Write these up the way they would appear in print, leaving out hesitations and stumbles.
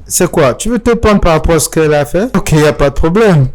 C'est quoi? Tu veux te prendre par rapport à ce qu'elle a fait? Ok, y a pas de problème.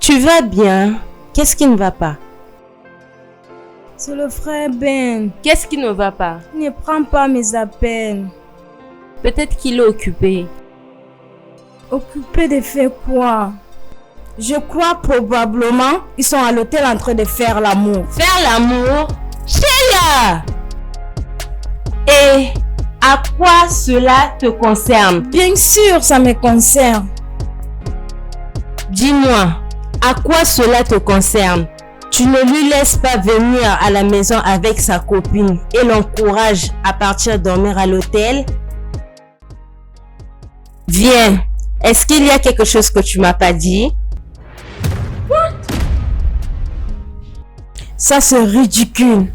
Tu vas bien? Qu'est-ce qui ne va pas? C'est le frère Ben. Qu'est-ce qui ne va pas? Il ne prend pas mes appels. Peut-être qu'il est occupé. Occupé de faire quoi? Je crois probablement ils sont à l'hôtel en train de faire l'amour. Faire l'amour? Sheila! Et à quoi cela te concerne? Bien sûr, ça me concerne. Dis-moi, à quoi cela te concerne? Tu ne lui laisses pas venir à la maison avec sa copine et l'encourages à partir dormir à l'hôtel? Viens, est-ce qu'il y a quelque chose que tu m'as pas dit? Ça c'est ridicule.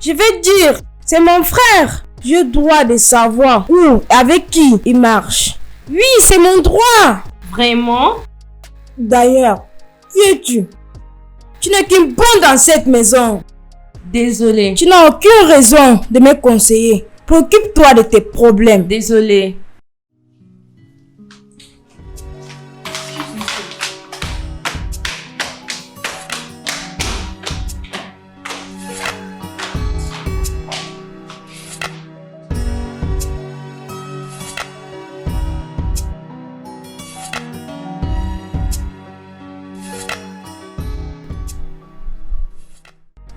Je vais dire, c'est mon frère. Je dois de savoir où, avec qui il marche. Oui, c'est mon droit. Vraiment? D'ailleurs, qui es-tu? Tu n'es qu'une bonne dans cette maison. Désolée. Tu n'as aucune raison de me conseiller. Préoccupe-toi de tes problèmes. Désolée.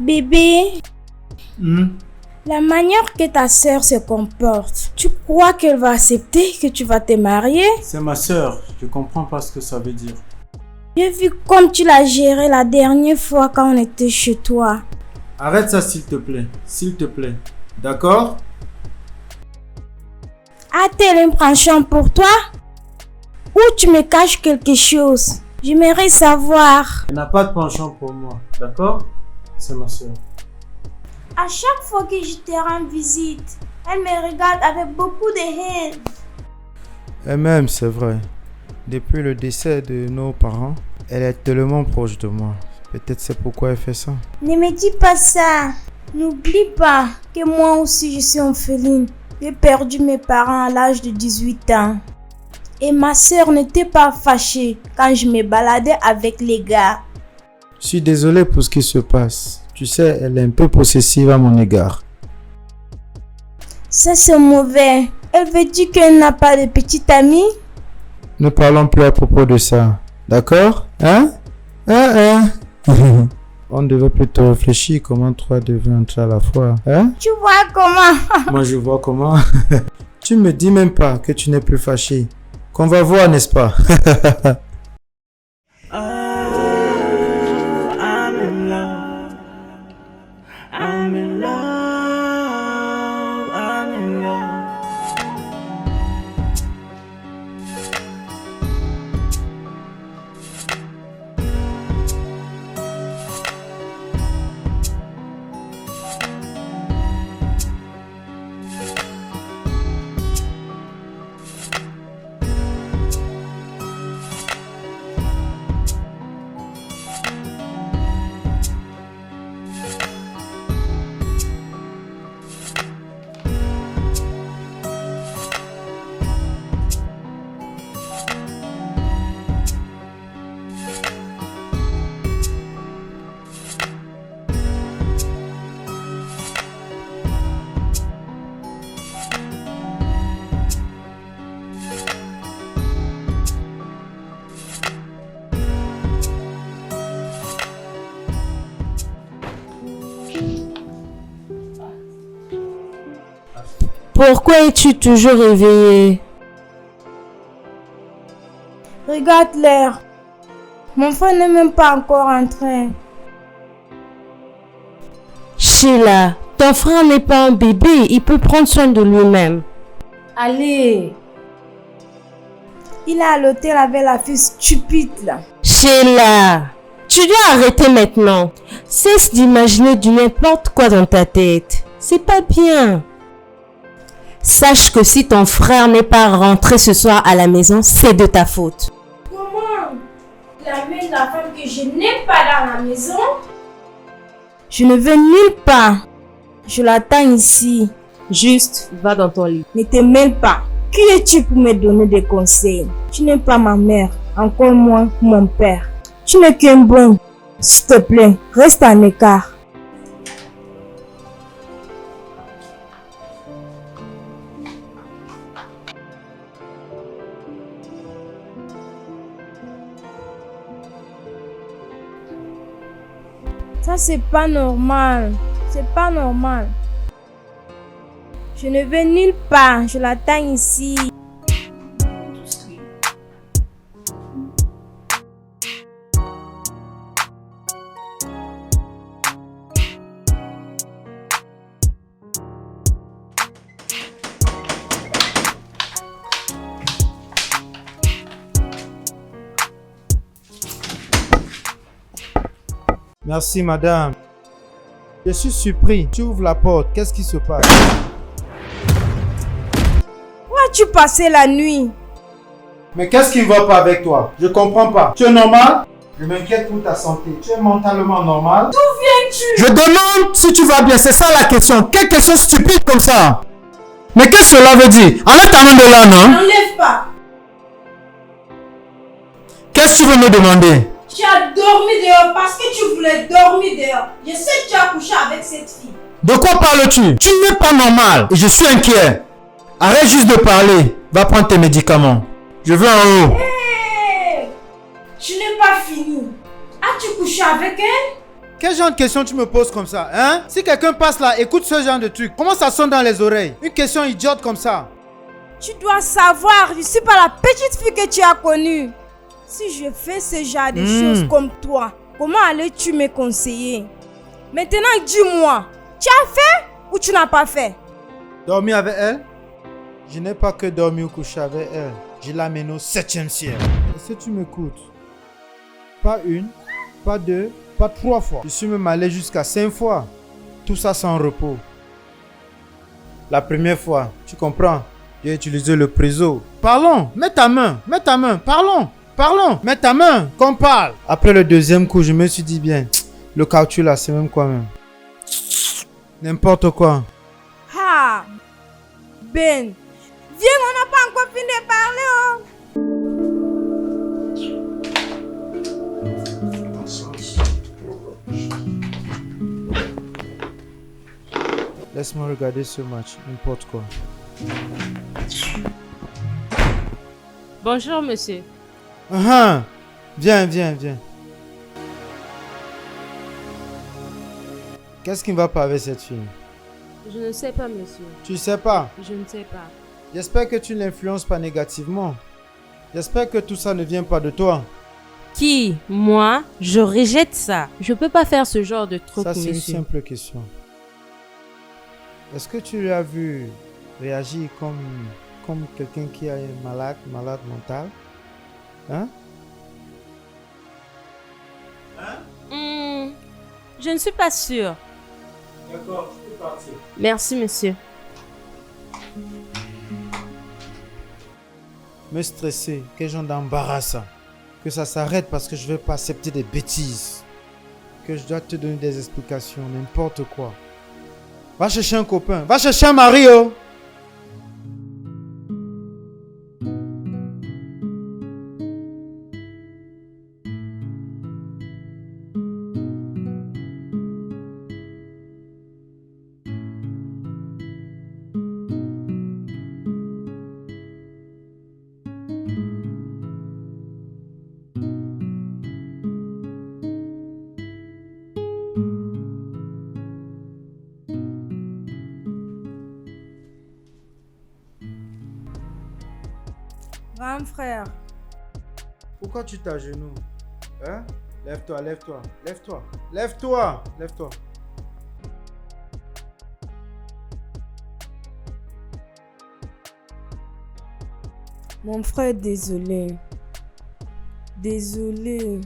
Bébé, la manière que ta sœur se comporte, tu crois qu'elle va accepter que tu vas te marier? C'est ma sœur, je comprends pas ce que ça veut dire. J'ai vu comme tu l'as géré la dernière fois quand on était chez toi. Arrête ça s'il te plaît. D'accord? A-t-elle un penchant pour toi? Ou tu me caches quelque chose? J'aimerais savoir. Elle n'a pas de penchant pour moi, d'accord? C'est ma sœur. À chaque fois que je te rends visite, elle me regarde avec beaucoup de haine. Elle-même, c'est vrai. Depuis le décès de nos parents, elle est tellement proche de moi. Peut-être c'est pourquoi elle fait ça. Ne me dis pas ça. N'oublie pas que moi aussi je suis orpheline. J'ai perdu mes parents à l'âge de 18 ans. Et ma sœur n'était pas fâchée quand je me baladais avec les gars. Je suis désolé pour ce qui se passe. Tu sais, elle est un peu possessive à mon égard. Ça c'est mauvais. Elle veut dire qu'elle n'a pas de petite amie? Ne parlons plus à propos de ça. D'accord? Hein? On devait plutôt réfléchir comment trois devaient entrer à la fois. Hein? Tu vois comment? Moi je vois comment. Tu me dis même pas que tu n'es plus fâché. Qu'on va voir, n'est-ce pas? Pourquoi es-tu toujours réveillé? Regarde l'heure. Mon frère n'est même pas encore entré. Sheila, ton frère n'est pas un bébé, il peut prendre soin de lui-même. Allez. Il est à l'hôtel avec la fille stupide là. Sheila, tu dois arrêter maintenant. Cesse d'imaginer du n'importe quoi dans ta tête. C'est pas bien. Sache que si ton frère n'est pas rentré ce soir à la maison, c'est de ta faute. Comment? La mère de la femme que je n'ai pas dans la maison? Je ne vais nulle part. Je l'attends ici. Juste, va dans ton lit. Ne te mêle pas. Qui es-tu pour me donner des conseils? Tu n'es pas ma mère, encore moins mon père. Tu n'es qu'un bon. S'il te plaît, reste en écart. Ça, c'est pas normal. C'est pas normal. Je ne vais nulle part. Je l'attends ici. Merci, madame. Je suis surpris. Tu ouvres la porte. Qu'est-ce qui se passe? Où as-tu passé la nuit? Mais qu'est-ce qui ne va pas avec toi? Je comprends pas. Tu es normal? Je m'inquiète pour ta santé. Tu es mentalement normal? D'où viens-tu? Je demande si tu vas bien, c'est ça la question. Quelle question stupide comme ça? Mais qu'est-ce que cela veut dire? Enlève ta main de là, non? N'enlève pas. Qu'est-ce que tu veux me demander? Tu as dormi dehors parce que tu voulais dormir dehors. Je sais que tu as couché avec cette fille. De quoi parles-tu? Tu n'es pas normal et je suis inquiet. Arrête juste de parler. Va prendre tes médicaments. Je veux en haut. Hey! Tu n'es pas fini. As-tu couché avec elle? Quel genre de question tu me poses comme ça, hein? Si quelqu'un passe là, écoute ce genre de truc. Comment ça sonne dans les oreilles? Une question idiote comme ça. Tu dois savoir, je ne suis pas la petite fille que tu as connue. Si je fais ce genre de choses comme toi, comment allais-tu me conseiller? Maintenant, dis-moi, tu as fait ou tu n'as pas fait? Dormir avec elle? Je n'ai pas que dormi ou coucher avec elle. Je l'amène au 7e ciel. Est-ce que tu m'écoutes? Pas une, pas deux, pas 3 fois. Je suis même allé jusqu'à 5 fois. Tout ça sans repos. La première fois, tu comprends? J'ai utilisé le préso. Parlons, mets ta main, parlons. Parlons, mets ta main, qu'on parle. Après le deuxième coup, je me suis dit bien, le caoutchouc là, c'est même quoi même? N'importe quoi. Ah, Ben, viens, on n'a pas encore fini de parler, oh. Laisse-moi regarder ce match, n'importe quoi. Bonjour, monsieur. Viens. Qu'est-ce qui ne va pas avec cette fille? Je ne sais pas, monsieur. Tu sais pas? Je ne sais pas. J'espère que tu ne l'influences pas négativement. J'espère que tout ça ne vient pas de toi. Qui? Moi? Je rejette ça. Je peux pas faire ce genre de truc, Ça, c'est une monsieur. simple question. Est-ce que tu l'as vu réagir comme quelqu'un qui est malade mental? Hein? Je ne suis pas sûre. D'accord, tu peux partir. Merci, monsieur. Me stresser, quel genre d'embarras ça? Que ça s'arrête parce que je ne vais pas accepter des bêtises. Que je dois te donner des explications, n'importe quoi. Va chercher un copain, va chercher un mari, oh! grand frère. Pourquoi tu t'agenouilles? Hein? Lève-toi, lève-toi, lève-toi, lève-toi, lève-toi. Mon frère, désolé. Désolé.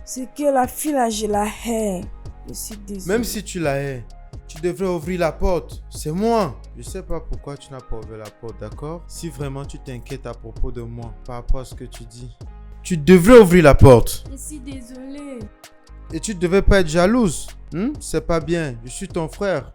C'est que la fille là, je la hais. Je suis désolé. Même si tu la hais, tu devrais ouvrir la porte. C'est moi. Je sais pas pourquoi tu n'as pas ouvert la porte, d'accord? Si vraiment tu t'inquiètes à propos de moi, par rapport à ce que tu dis, tu devrais ouvrir la porte. Je suis désolé. Et tu devais pas être jalouse. C'est pas bien. Je suis ton frère.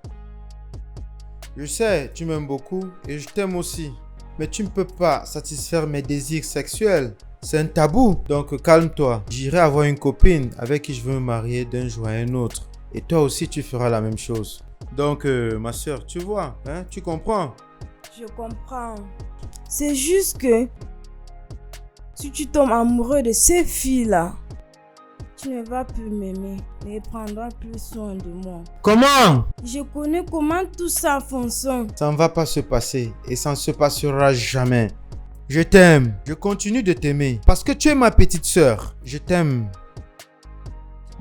Je sais, tu m'aimes beaucoup et je t'aime aussi. Mais tu ne peux pas satisfaire mes désirs sexuels. C'est un tabou. Donc calme-toi. J'irai avoir une copine avec qui je veux me marier d'un jour à un autre. Et toi aussi, tu feras la même chose. Donc, ma soeur, tu vois, hein, tu comprends? Je comprends. C'est juste que si tu tombes amoureux de ces filles-là, tu ne vas plus m'aimer et prendras plus soin de moi. Comment? Je connais comment tout ça fonctionne. Ça ne va pas se passer et ça ne se passera jamais. Je t'aime. Je continue de t'aimer parce que tu es ma petite soeur. Je t'aime.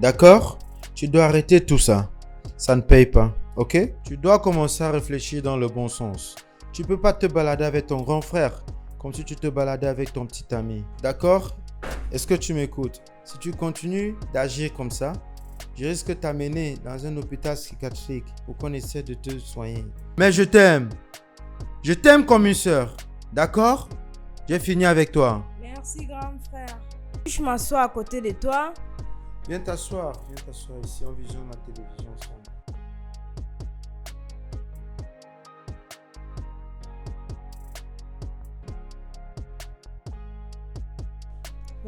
D'accord? Tu dois arrêter tout ça. Ça ne paye pas, ok? Tu dois commencer à réfléchir dans le bon sens. Tu peux pas te balader avec ton grand frère comme si tu te baladais avec ton petit ami. D'accord? Est-ce que tu m'écoutes? Si tu continues d'agir comme ça, je risque de t'amener dans un hôpital psychiatrique pour qu'on essaie de te soigner. Mais je t'aime. Je t'aime comme une soeur. D'accord? J'ai fini avec toi. Merci, grand frère. Je m'assois à côté de toi. Viens t'asseoir ici, on visionne la télévision ensemble.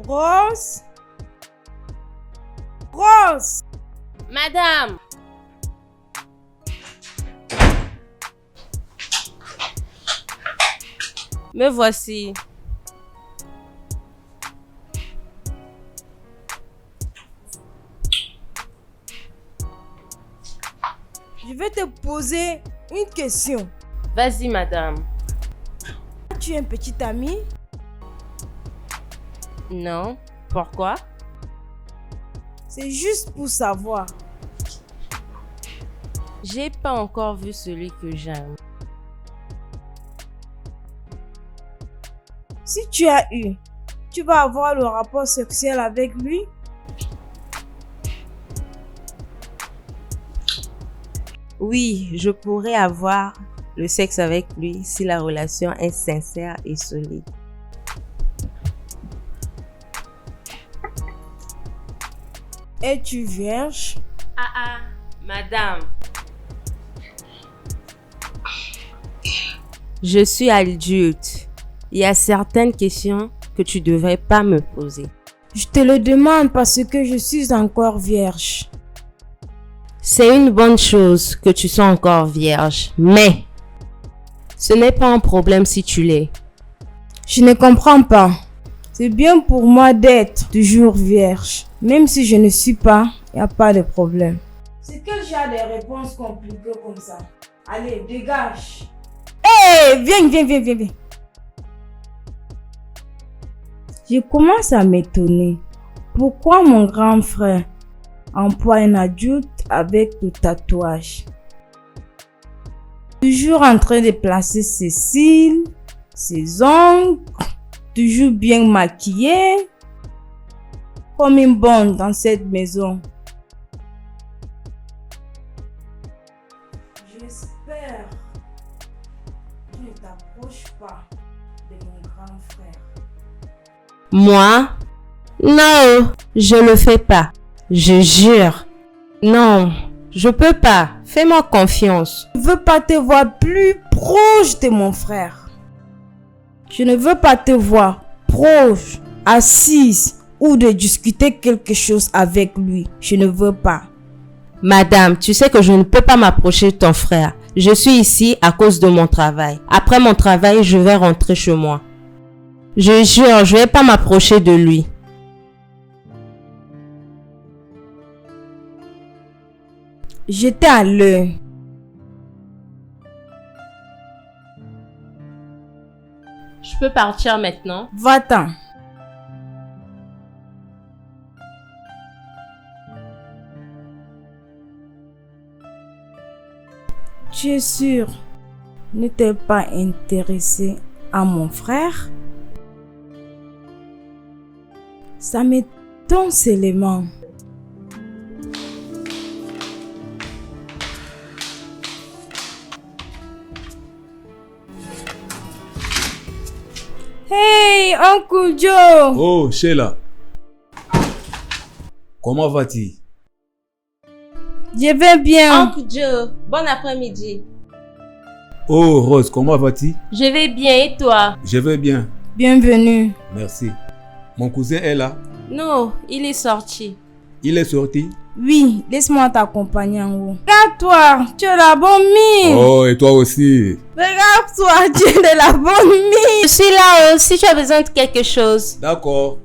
Rose. Rose. Madame! Me voici. Je vais te poser une question. Vas-y, madame. Tu es un petit ami? Non. Pourquoi? C'est juste pour savoir. J'ai pas encore vu celui que j'aime. Si tu as eu, tu vas avoir le rapport sexuel avec lui? Oui, je pourrais avoir le sexe avec lui si la relation est sincère et solide. Es-tu vierge? Ah, madame. Je suis adulte. Il y a certaines questions que tu devrais pas me poser. Je te le demande parce que je suis encore vierge. C'est une bonne chose que tu sois encore vierge, mais ce n'est pas un problème si tu l'es. Je ne comprends pas. C'est bien pour moi d'être toujours vierge. Même si je ne suis pas, il n'y a pas de problème. C'est que j'ai des réponses compliquées comme ça. Allez, dégage. Hé, viens. Je commence à m'étonner. Pourquoi mon grand frère emploie un adulte avec le tatouage? Toujours en train de placer ses cils, ses ongles, toujours bien maquillé, comme une bonne dans cette maison. J'espère que tu ne t'approches pas de mon grand frère. Moi? Non, je le fais pas. Je jure. Non, je peux pas. Fais-moi confiance. Je ne veux pas te voir plus proche de mon frère. Je ne veux pas te voir proche, assise ou de discuter quelque chose avec lui. Je ne veux pas. Madame, tu sais que je ne peux pas m'approcher de ton frère. Je suis ici à cause de mon travail. Après mon travail, je vais rentrer chez moi. Je jure, je vais pas m'approcher de lui. J'étais à l'heure. Je peux partir maintenant. Va-t'en. Tu es sûr? Ne t'es pas intéressé à mon frère? Ça m'étonne seulement. Hey, Uncle Joe! Oh, Sheila. Comment vas-tu? Je vais bien. Uncle Joe, bon après-midi. Oh, Rose, comment vas-tu? Je vais bien et toi? Je vais bien, Bienvenue. merci. Mon cousin est là. Non, il est sorti. Il est sorti. Oui, laisse-moi t'accompagner en haut. Regarde-toi, tu es la bonne mine. Oh, et toi aussi. Regarde-toi, tu es de la bonne mine. Je suis là si tu as besoin de quelque chose. D'accord.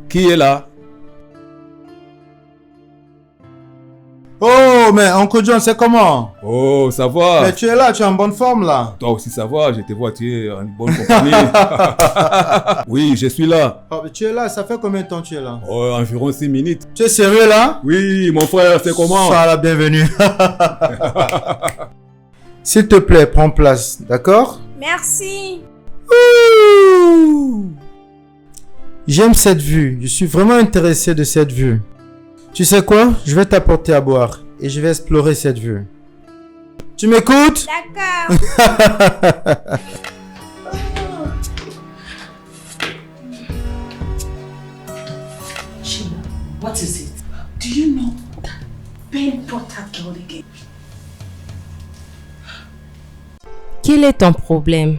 Qui est là? Oh, mais Uncle John, c'est comment? Oh, ça va. Mais tu es là, tu es en bonne forme là. Toi aussi, ça va. Je te vois, tu es en bonne compagnie. Oui, je suis là. Oh, mais tu es là, ça fait combien de temps tu es là? Oh, environ 6 minutes. Tu es sérieux là? Oui, mon frère, c'est comment? Sois la bienvenue. S'il te plaît, prends place, d'accord? Merci. J'aime cette vue, je suis vraiment intéressé de cette vue. Tu sais quoi? Je vais t'apporter à boire et je vais explorer cette vue. Tu m'écoutes? D'accord. Sheila, what is it? Do you know that Ben brought that girl again? Quel est ton problème?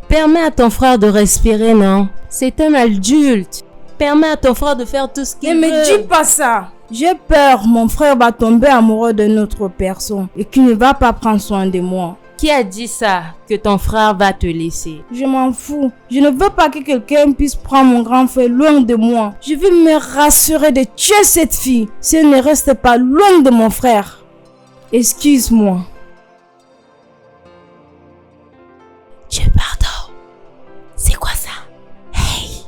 Permets à ton frère de respirer, non? C'est un adulte. Permets à ton frère de faire tout ce Ne qu'il veut. me dis pas ça. J'ai peur, mon frère va tomber amoureux de notre personne et qu'il ne va pas prendre soin de moi. Qui a dit ça? Que ton frère va te laisser? Je m'en fous. Je ne veux pas que quelqu'un puisse prendre mon grand frère loin de moi. Je veux me rassurer de tuer cette fille si elle ne reste pas loin de mon frère. Excuse-moi. Dieu pardon. C'est quoi ça? Hey!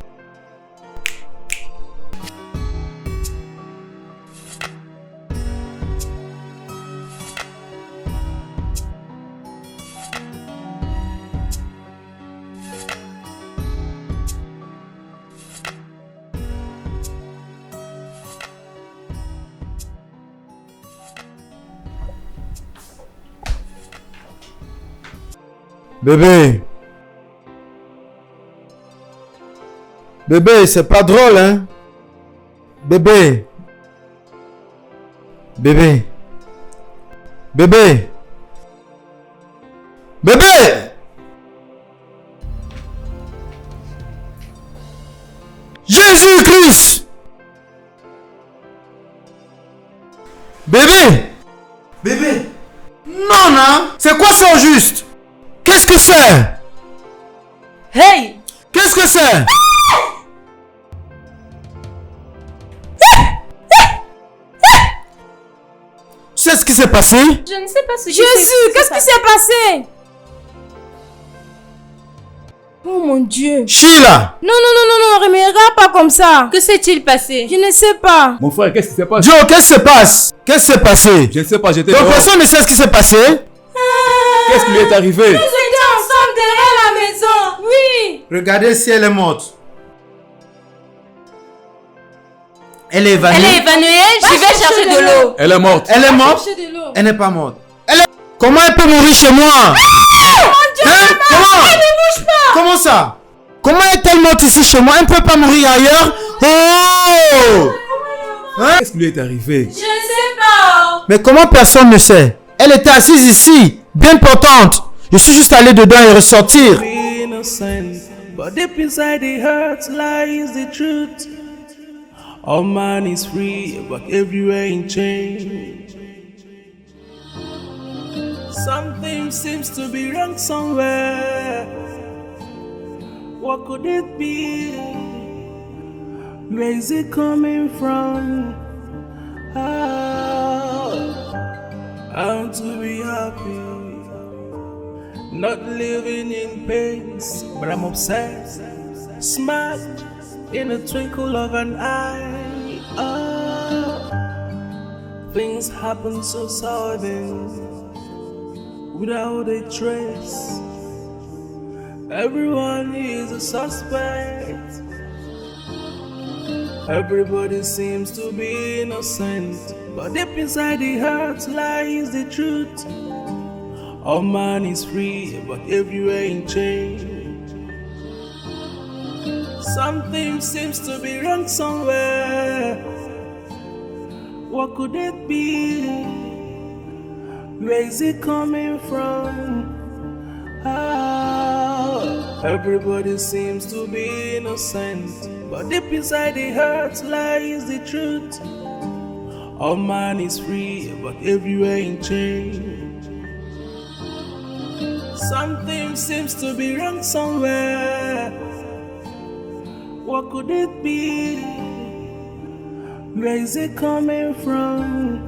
Bébé. Bébé, c'est pas drôle, hein? Bébé. Bébé. Bébé. Bébé. Jésus-Christ. Bébé. Bébé. Non, non. C'est quoi ça au juste? Qu'est-ce que c'est? Hey! Qu'est-ce que c'est? Tu sais ce qui s'est passé? Je ne sais pas ce qui Jésus, qu'est-ce qui s'est passé? Oh mon Dieu. Sheila. Non, ne me regarde pas comme ça. Que s'est-il passé? Je ne sais pas. Mon frère, qu'est-ce qui s'est passé? Joe, qu'est-ce qui se passe? Qu'est-ce qui s'est passé? Je ne sais pas, j'étais Donc dehors. personne ne sait ce qui s'est passé? Qu'est-ce qui lui est arrivé? Nous étions ensemble derrière la maison. Oui. Regardez si elle est morte. Elle est évanouie. Elle est évanouie, j'y vais chercher de l'eau. Elle est morte. Elle est morte? Chercher de l'eau. Elle n'est pas morte. Comment elle peut mourir chez moi? Hein? Comment? Elle ne bouge pas. Comment ça? Comment est-elle morte ici chez moi? Elle ne peut pas mourir ailleurs? Oh! Hein? Qu'est-ce qui lui est arrivé? Je ne sais pas. Mais comment personne ne sait? Elle était assise ici, bien portante. Je suis juste allé dedans et ressortir. Innocent, but deep inside the hurt lies the truth. All man is free, but everywhere in change. Something seems to be wrong somewhere. What could it be? Where is it coming from? I want to be happy, not living in pain, but I'm obsessed. Smart in a twinkle of an eye. Things happen so sudden, without a trace. Everyone is a suspect. Everybody seems to be innocent, but deep inside the heart lies the truth. All man is free, but everywhere in change. Something seems to be wrong somewhere. What could it be? Where is it coming from? Everybody seems to be innocent, but deep inside the heart lies the truth. All man is free, but everywhere in change. Something seems to be wrong somewhere. What could it be? Where is it coming from?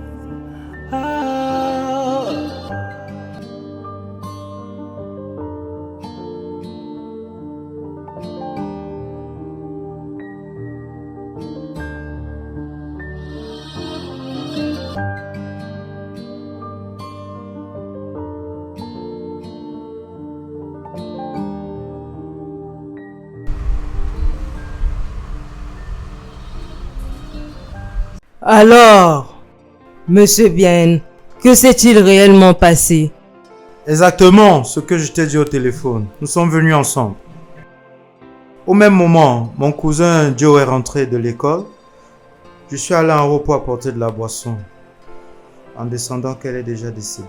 Alors, Monsieur Bien, que s'est-il réellement passé? Exactement ce que je t'ai dit au téléphone. Nous sommes venus ensemble. Au même moment, mon cousin Joe est rentré de l'école. Je suis allé en repos apporter de la boisson, en descendant qu'elle est déjà décédée.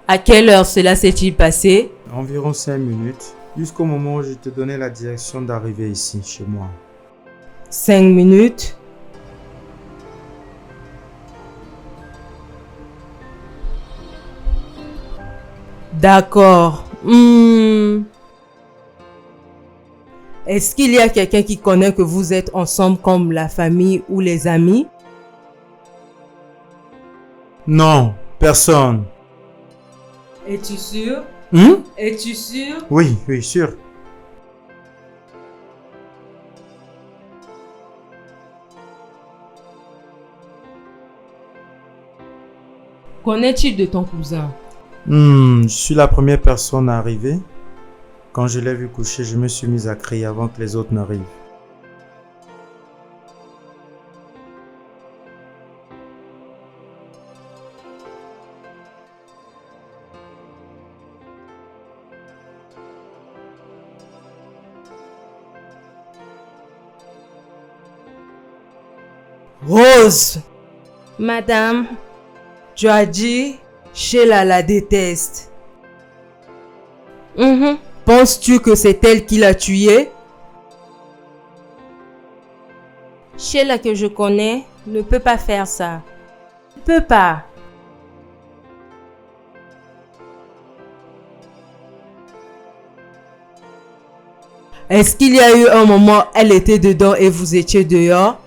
À quelle heure cela s'est-il passé? Environ 5 minutes, jusqu'au moment où je te donnais la direction d'arriver ici, chez moi. 5 minutes? D'accord. Est-ce qu'il y a quelqu'un qui connaît que vous êtes ensemble comme la famille ou les amis? Non, personne. Es-tu sûr? Es-tu sûr? Oui, sûr. Qu'en-est-il de ton cousin? Je suis la première personne à arriver. Quand je l'ai vu coucher, je me suis mis à crier avant que les autres n'arrivent. Rose! Madame, tu as dit, Sheila la déteste. Penses-tu que c'est elle qui l'a tué? Sheila que je connais ne peut pas faire ça. Ne peut pas. Est-ce qu'il y a eu un moment, elle était dedans et vous étiez dehors?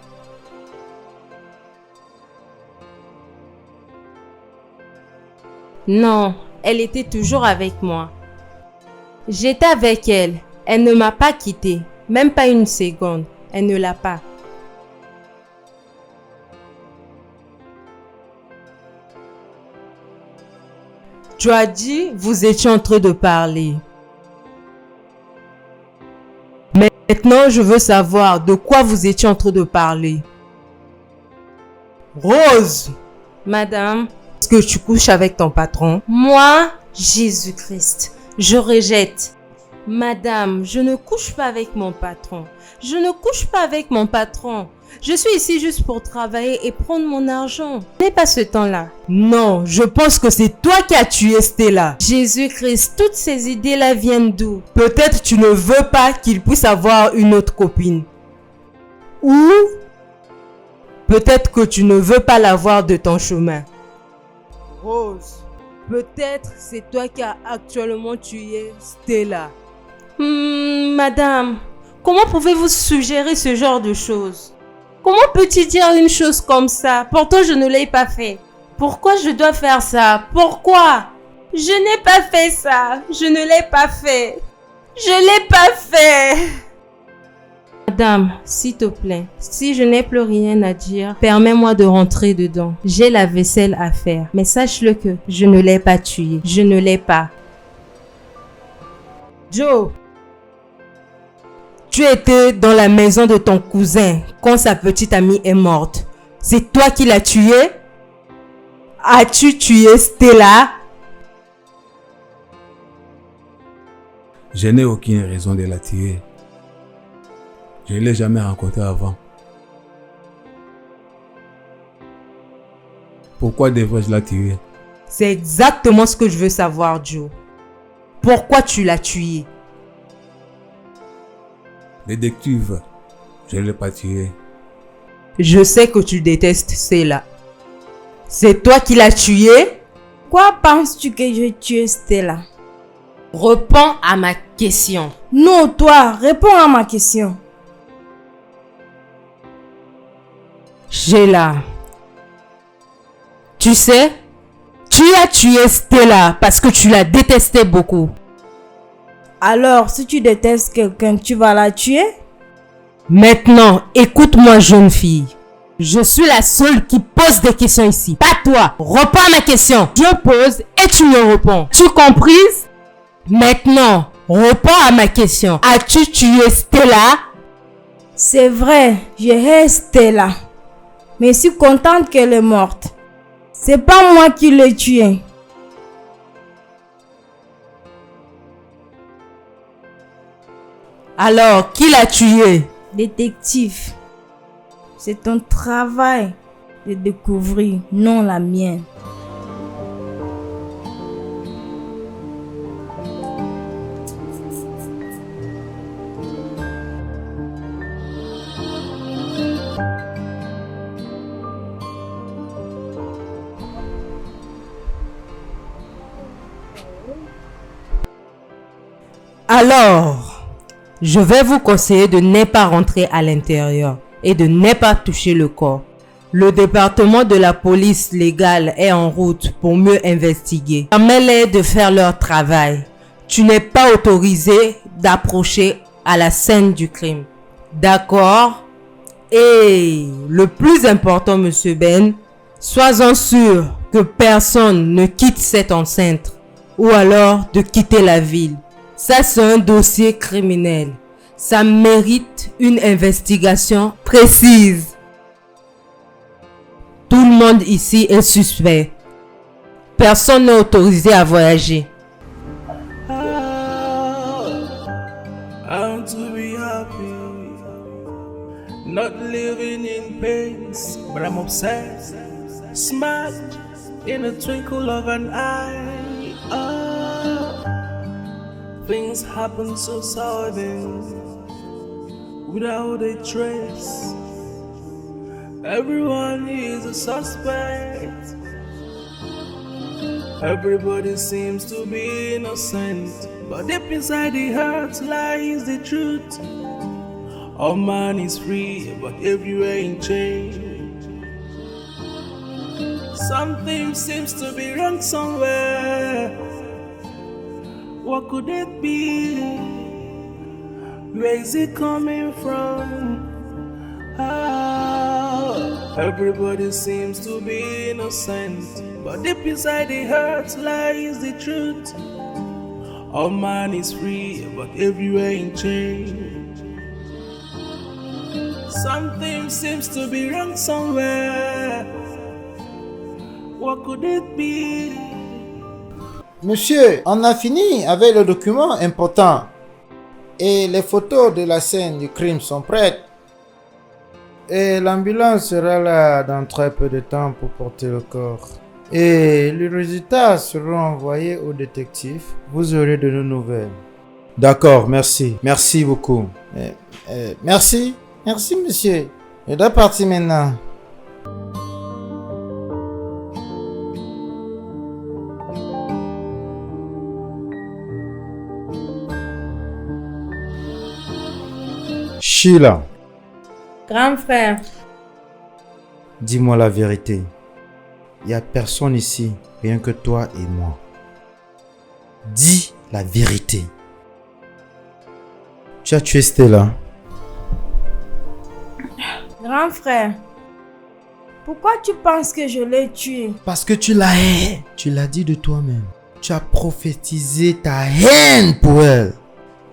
Non, elle était toujours avec moi. J'étais avec elle. Elle ne m'a pas quitté. Même pas une seconde. Elle ne l'a pas. Tu as dit, vous étiez en train de parler. Maintenant, je veux savoir de quoi vous étiez en train de parler. Rose! Madame, est-ce que tu couches avec ton patron? Moi, Jésus-Christ, je rejette. Madame, je ne couche pas avec mon patron. Je ne couche pas avec mon patron. Je suis ici juste pour travailler et prendre mon argent. Je n'ai pas ce temps-là. Non, je pense que c'est toi qui as tué Stella. Jésus-Christ, toutes ces idées-là viennent d'où? Peut-être tu ne veux pas qu'il puisse avoir une autre copine. Ou peut-être que tu ne veux pas l'avoir de ton chemin. Rose, peut-être c'est toi qui as actuellement tué Stella. Madame, comment pouvez-vous suggérer ce genre de choses? Comment peux-tu dire une chose comme ça? Pourtant, je ne l'ai pas fait. Pourquoi je dois faire ça? Pourquoi? Je n'ai pas fait ça. Je ne l'ai pas fait. Je l'ai pas fait. Madame, s'il te plaît, si je n'ai plus rien à dire, permets-moi de rentrer dedans. J'ai la vaisselle à faire. Mais sache-le que je ne l'ai pas tué. Je ne l'ai pas. Joe, tu étais dans la maison de ton cousin quand sa petite amie est morte. C'est toi qui l'as tué? As-tu tué Stella? Je n'ai aucune raison de la tuer. Je ne l'ai jamais rencontrée avant. Pourquoi devrais-je la tuer? C'est exactement ce que je veux savoir, Joe. Pourquoi tu l'as tué? Détective, je ne l'ai pas tué. Je sais que tu détestes Stella. C'est toi qui l'as tué? Quoi penses-tu que j'ai tué Stella? Réponds à ma question. Non, toi, réponds à ma question. Sheila, tu sais, tu as tué Stella parce que tu la détestais beaucoup. Alors, si tu détestes quelqu'un, tu vas la tuer? Maintenant, écoute-moi, jeune fille. Je suis la seule qui pose des questions ici, pas toi. Réponds à ma question. Je pose et tu me réponds. Tu comprises? Maintenant, réponds à ma question. As-tu tué Stella? C'est vrai, j'ai Stella. Mais je suis contente qu'elle est morte. C'est pas moi qui l'ai tuée. Alors, qui l'a tué? Détective, c'est ton travail de découvrir, non la mienne. Alors, je vais vous conseiller de ne pas rentrer à l'intérieur et de ne pas toucher le corps. Le département de la police légale est en route pour mieux investiguer. Permets-les de faire leur travail. Tu n'es pas autorisé d'approcher à la scène du crime. D'accord? Et le plus important, Monsieur Ben, sois-en sûr que personne ne quitte cette enceinte ou alors de quitter la ville. Ça, c'est un dossier criminel. Ça mérite une investigation précise. Tout le monde ici est suspect. Personne n'est autorisé à voyager. I want to be happy, not living in pains, but I'm obsessed. Smile in a twinkle of an eye. Things happen so sudden, without a trace. Everyone is a suspect. Everybody seems to be innocent, but deep inside the heart lies the truth. All man is free, but everywhere in change. Something seems to be wrong somewhere. What could it be? Where is it coming from? Everybody seems to be innocent, but deep inside the heart lies the truth. All man is free, but everywhere in change. Something seems to be wrong somewhere. What could it be? Monsieur, on a fini avec le document important. Et les photos de la scène du crime sont prêtes. Et l'ambulance sera là dans très peu de temps pour porter le corps. Et les résultats seront envoyés au détective. Vous aurez de nos nouvelles. D'accord, merci. Merci beaucoup. Merci. Merci, monsieur. Je dois partir maintenant. Sheila, Grand frère, dis-moi la vérité. Il n'y a personne ici, rien que toi et moi. Dis la vérité. Tu as tué Stella. grand frère, pourquoi tu penses que je l'ai tué? Parce que tu la hais. Tu l'as dit de toi-même. Tu as prophétisé ta haine pour elle.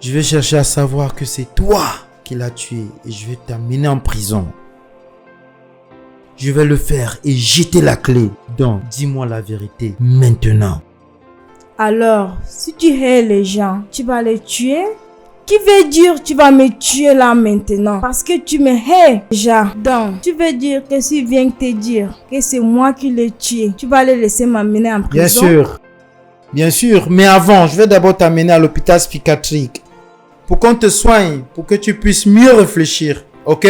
Je vais chercher à savoir que c'est toi qui l'as tué et je vais t'amener en prison. Je vais le faire et jeter la clé. Donc, dis-moi la vérité maintenant. Alors, si tu hais les gens, tu vas les tuer? Qui veut dire tu vas me tuer là maintenant? Parce que tu me hais déjà. Donc, tu veux dire que si vient te dire que c'est moi qui l'ai tué, tu vas les laisser m'amener en prison? Bien sûr. Bien sûr. Mais avant, je vais d'abord t'amener à l'hôpital psychiatrique. Pour qu'on te soigne, pour que tu puisses mieux réfléchir. Ok?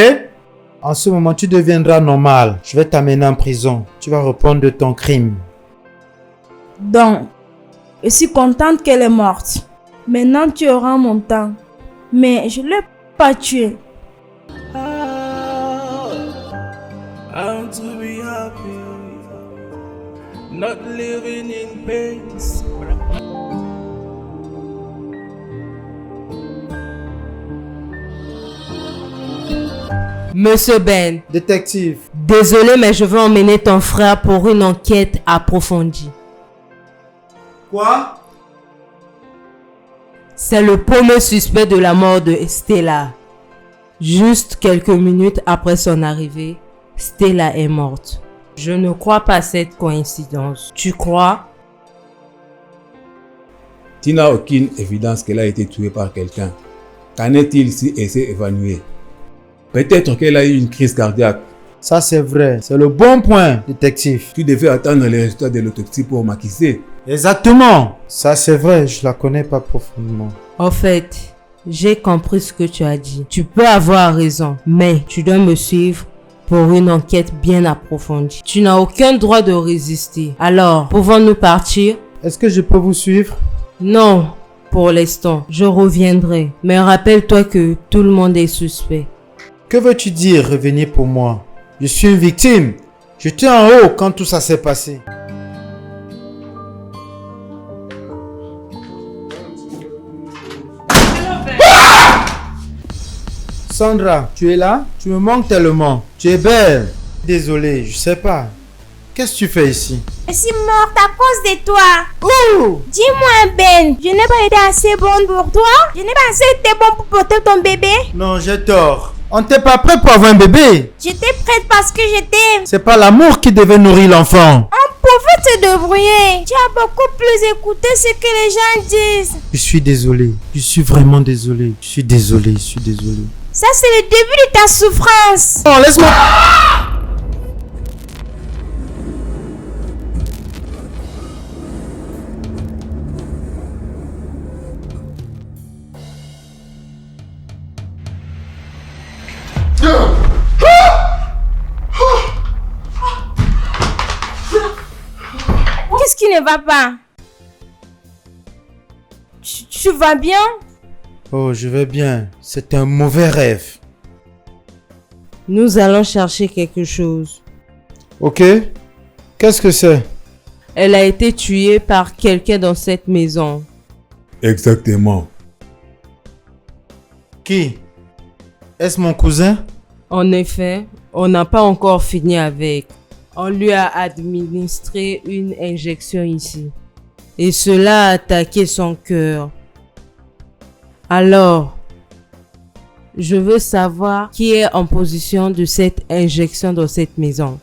En ce moment, tu deviendras normal. Je vais t'amener en prison. Tu vas répondre de ton crime. Donc, je suis contente qu'elle est morte. Maintenant, tu auras mon temps. Mais je ne l'ai pas tuée. I'm to be happy, not living in pains. Monsieur Ben, Détective. désolé mais je veux emmener ton frère pour une enquête approfondie. Quoi? C'est le premier suspect de la mort de Stella. Juste quelques minutes après son arrivée, Stella est morte. Je ne crois pas à cette coïncidence. Tu crois? Tu n'as aucune évidence qu'elle a été tuée par quelqu'un. Qu'en est-il si elle s'est évanouie? Peut-être qu'elle a eu une crise cardiaque. Ça c'est vrai. C'est le bon point, détective. Tu devais attendre les résultats de l'autopsie pour m'acquiser. Exactement. Ça c'est vrai. Je la connais pas profondément. En fait, j'ai compris ce que tu as dit. Tu peux avoir raison, mais tu dois me suivre pour une enquête bien approfondie. Tu n'as aucun droit de résister. Alors, pouvons-nous partir? Est-ce que je peux vous suivre? Non, pour l'instant. Je reviendrai. Mais rappelle-toi que tout le monde est suspect. Que veux-tu dire revenir pour moi? Je suis une victime. J'étais en haut quand tout ça s'est passé. Sandra, tu es là? Tu me manques tellement. Tu es belle. Désolé, je sais pas. Qu'est-ce que tu fais ici? Je suis morte à cause de toi. Ouh! Dis-moi, Ben, je n'ai pas été assez bonne pour toi? Je n'ai pas assez été bonne pour porter ton bébé? Non, j'ai tort. On t'est pas prêt pour avoir un bébé. J'étais prête parce que je t'aime. C'est pas l'amour qui devait nourrir l'enfant. On pouvait se débrouiller. Tu as beaucoup plus écouté ce que les gens disent. Je suis désolé. Je suis vraiment désolé. Je suis désolé. Ça, c'est le début de ta souffrance. Oh, laisse-moi. Qu'est-ce qui ne va pas? Tu vas bien? Oh, je vais bien. C'est un mauvais rêve. Nous allons chercher quelque chose. Ok? Qu'est-ce que c'est? Elle a été tuée par quelqu'un dans cette maison. Exactement. Qui? Est-ce mon cousin? En effet, on n'a pas encore fini avec. On lui a administré une injection ici. Et cela a attaqué son cœur. Alors, je veux savoir qui est en position de cette injection dans cette maison.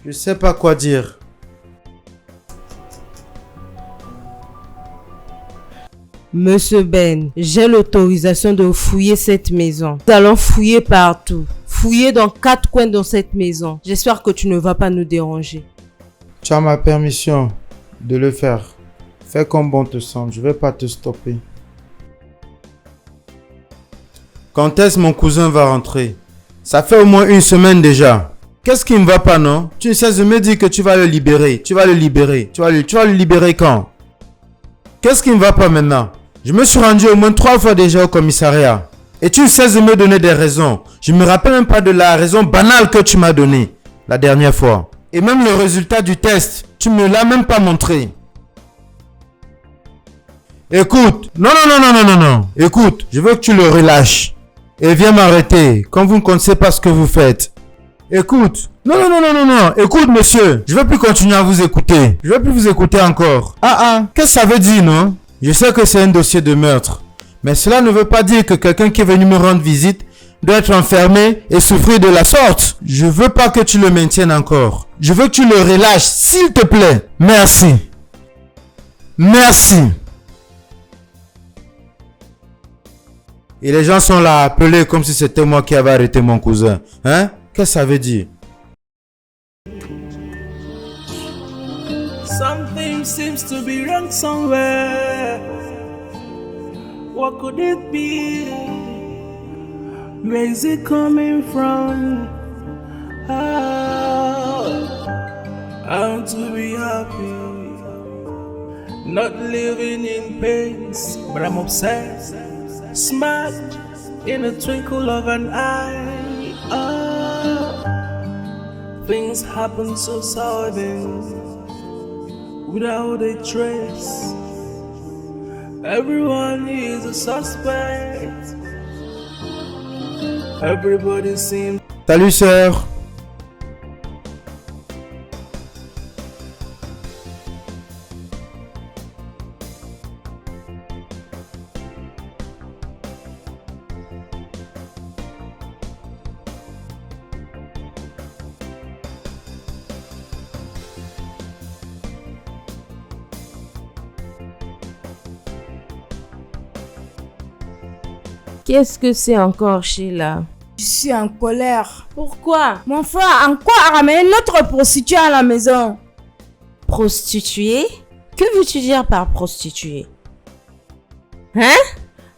Je sais pas quoi dire. Monsieur Ben, j'ai l'autorisation de fouiller cette maison. Nous allons fouiller partout. Fouiller dans 4 coins dans cette maison. J'espère que tu ne vas pas nous déranger. Tu as ma permission de le faire. Fais comme bon te semble, je vais pas te stopper. Quand est-ce mon cousin va rentrer? Ça fait au moins 1 semaine déjà. Qu'est-ce qui ne va pas, non? Tu ne cesses de me dire que tu vas le libérer. Tu vas le libérer. Tu vas le libérer quand? Qu'est-ce qui ne va pas maintenant? Je me suis rendu au moins 3 fois déjà au commissariat. Et tu ne cesses de me donner des raisons. Je ne me rappelle même pas de la raison banale que tu m'as donnée la dernière fois. Et même le résultat du test, tu ne me l'as même pas montré. Écoute, non. Écoute, je veux que tu le relâches. Et viens m'arrêter quand vous ne connaissez pas ce que vous faites. Écoute, non. Écoute, monsieur, je ne vais plus continuer à vous écouter. Je ne vais plus vous écouter encore. Qu'est-ce que ça veut dire, non? Je sais que c'est un dossier de meurtre. Mais cela ne veut pas dire que quelqu'un qui est venu me rendre visite doit être enfermé et souffrir de la sorte. Je veux pas que tu le maintiennes encore. Je veux que tu le relâches, s'il te plaît. Merci. Et les gens sont là à appeler comme si c'était moi qui avais arrêté mon cousin. Hein? Qu'est-ce que ça veut dire? Something seems to be wrong somewhere. What could it be? Where is it coming from? I want to be happy, not living in pain, but I'm obsessed. Smile in a twinkle of an eye. Things happen so sudden, without a trace. Everyone is a suspect. Everybody seems. Salut sœur. Qu'est-ce que c'est encore, Sheila? Je suis en colère. Pourquoi? Mon frère a encore ramené notre prostituée à la maison. Prostituée? Que veux-tu dire par prostituée? Hein?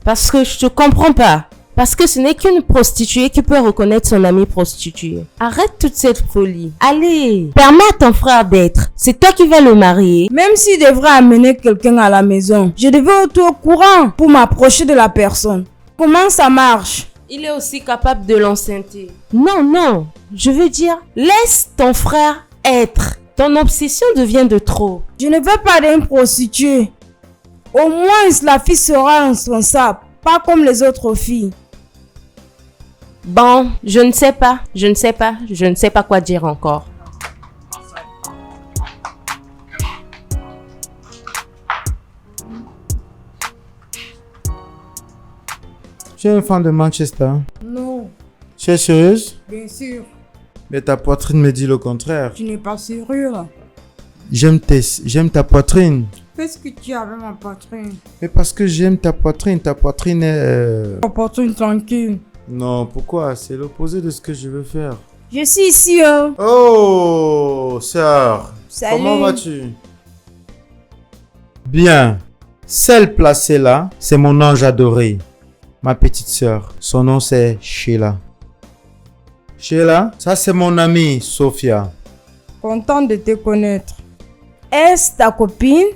Parce que je te comprends pas. Parce que ce n'est qu'une prostituée qui peut reconnaître son amie prostituée. Arrête toute cette folie. Allez, permets à ton frère d'être. C'est toi qui vas le marier. Même s'il devrait amener quelqu'un à la maison, je devais être au courant pour m'approcher de la personne. Comment ça marche? Il est aussi capable de l'enceinte. Non. Je veux dire, laisse ton frère être. Ton obsession devient de trop. Je ne veux pas d'une prostituée. Au moins, la fille sera responsable, pas comme les autres filles. Bon, je ne sais pas quoi dire encore. Tu es un fan de Manchester? Non, Tu es sérieuse? bien sûr. Mais ta poitrine me dit le contraire. Tu n'es pas sérieux. J'aime ta poitrine. Qu'est-ce que tu as avec ma poitrine? Mais parce que j'aime ta poitrine. Ta poitrine est... Ma poitrine tranquille. Non, pourquoi? C'est l'opposé de ce que je veux faire. Je suis ici. Oh, sœur. Salut. Comment vas-tu? Bien. Celle placée là, c'est mon ange adoré. Ma petite sœur. Son nom c'est Sheila. Sheila, ça c'est mon amie Sophia. Content de te connaître. Est-ce ta copine?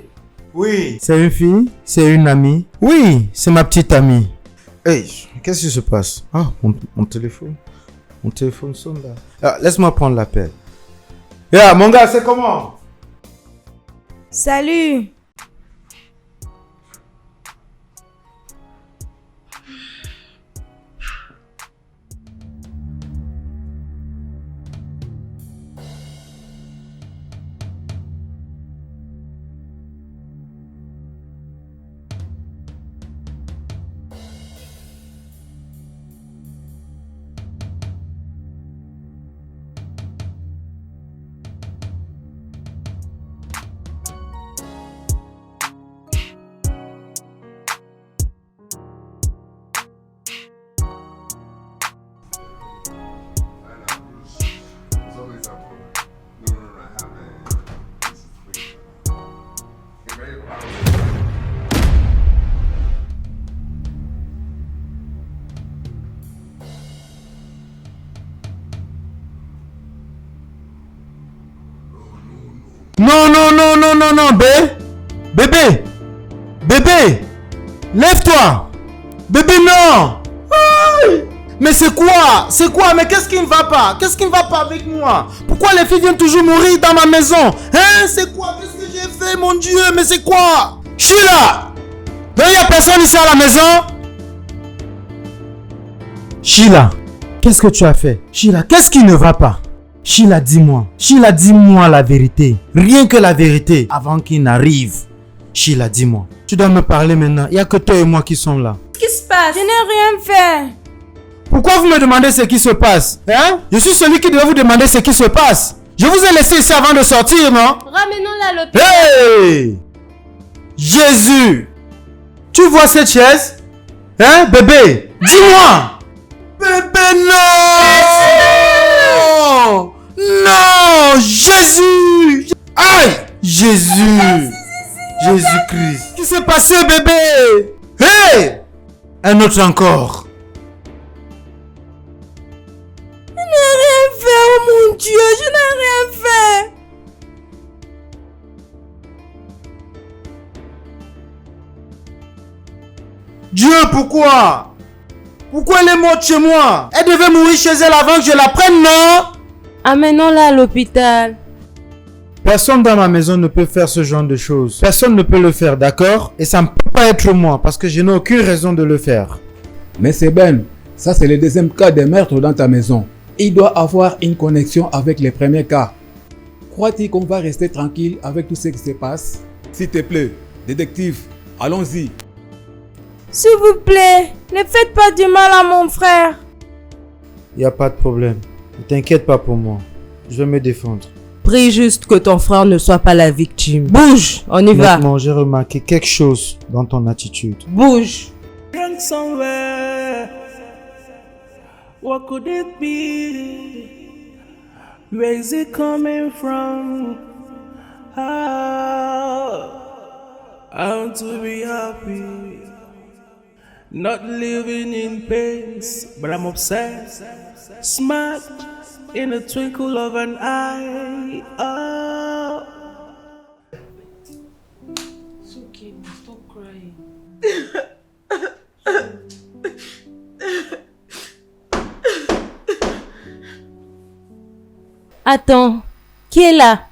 Oui. C'est une fille? C'est une amie? Oui, c'est ma petite amie. Hey, qu'est-ce qui se passe? Ah, mon téléphone. Mon téléphone sonne là. Ah, laisse-moi prendre l'appel. Mon gars, c'est comment? Salut. Non, non, non, non, non, non, bébé. Bébé. Lève-toi. Bébé, non. Aïe. Mais c'est quoi? C'est quoi? Mais qu'est-ce qui ne va pas? Qu'est-ce qui ne va pas avec moi? Pourquoi les filles viennent toujours mourir dans ma maison? Hein? C'est quoi? Qu'est-ce que j'ai fait, mon Dieu? Mais c'est quoi? Sheila! Il n'y a personne ici à la maison? Sheila, qu'est-ce que tu as fait? Sheila, qu'est-ce qui ne va pas? Sheila, dis-moi. Sheila, dis-moi la vérité. Rien que la vérité avant qu'il n'arrive. Sheila, dis-moi. Tu dois me parler maintenant. Il n'y a que toi et moi qui sommes là. Qu'est-ce qui se passe? Je n'ai rien fait. Pourquoi vous me demandez ce qui se passe? Hein? Je suis celui qui doit vous demander ce qui se passe. Je vous ai laissé ici avant de sortir, non? Ramenons-la à l'hôpital. Hey! Jésus! Tu vois cette chaise? Hein, bébé? Dis-moi! Bébé, non! Non! Jésus! Aïe! Jésus! Jésus-Christ! Qu'est-ce qui s'est passé, bébé? Hey! Un autre encore. Je n'ai rien fait, oh mon Dieu, je n'ai rien fait. Dieu, pourquoi? Pourquoi elle est morte chez moi? Elle devait mourir chez elle avant que je la prenne, non? Amenons-la à l'hôpital. Personne dans ma maison ne peut faire ce genre de choses. Personne ne peut le faire, d'accord? Et ça ne peut pas être moi, parce que je n'ai aucune raison de le faire. Mais c'est Ben, ça c'est le deuxième cas de meurtre dans ta maison. Il doit avoir une connexion avec les premiers cas. Crois-tu qu'on va rester tranquille avec tout ce qui se passe? S'il te plaît, détective, allons-y. S'il vous plaît, ne faites pas du mal à mon frère. Il n'y a pas de problème. Ne t'inquiète pas pour moi. Je vais me défendre. Prie juste que ton frère ne soit pas la victime. Bouge, on y va. Maintenant, j'ai remarqué quelque chose dans ton attitude. Bouge. Drunk somewhere. What could it be? Where is it coming from? I want to be happy. Not living in pains, but I'm obsessed. Smart in a twinkle of an eye. Oh. It's okay, stop crying. Attends, qui est là?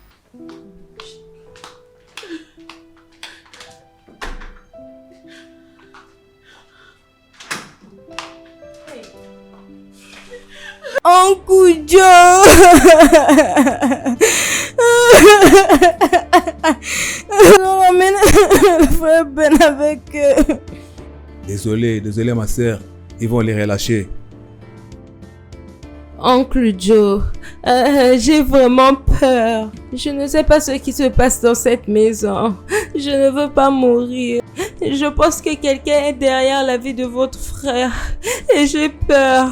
Uncle Joe. On ramène le frère Ben avec eux. Désolé ma sœur, ils vont les relâcher. Oncle Joe, j'ai vraiment peur. Je ne sais pas ce qui se passe dans cette maison. Je ne veux pas mourir. Je pense que quelqu'un est derrière la vie de votre frère. Et j'ai peur.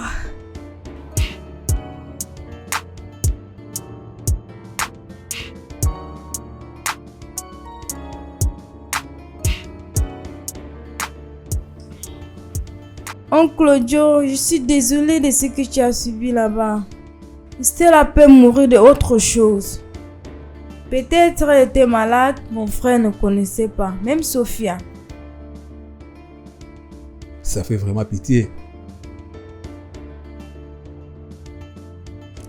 Oncle Joe, je suis désolée de ce que tu as subi là-bas. Stella peut mourir de autre chose. Peut-être elle était malade, mon frère ne connaissait pas, même Sophia. Ça fait vraiment pitié.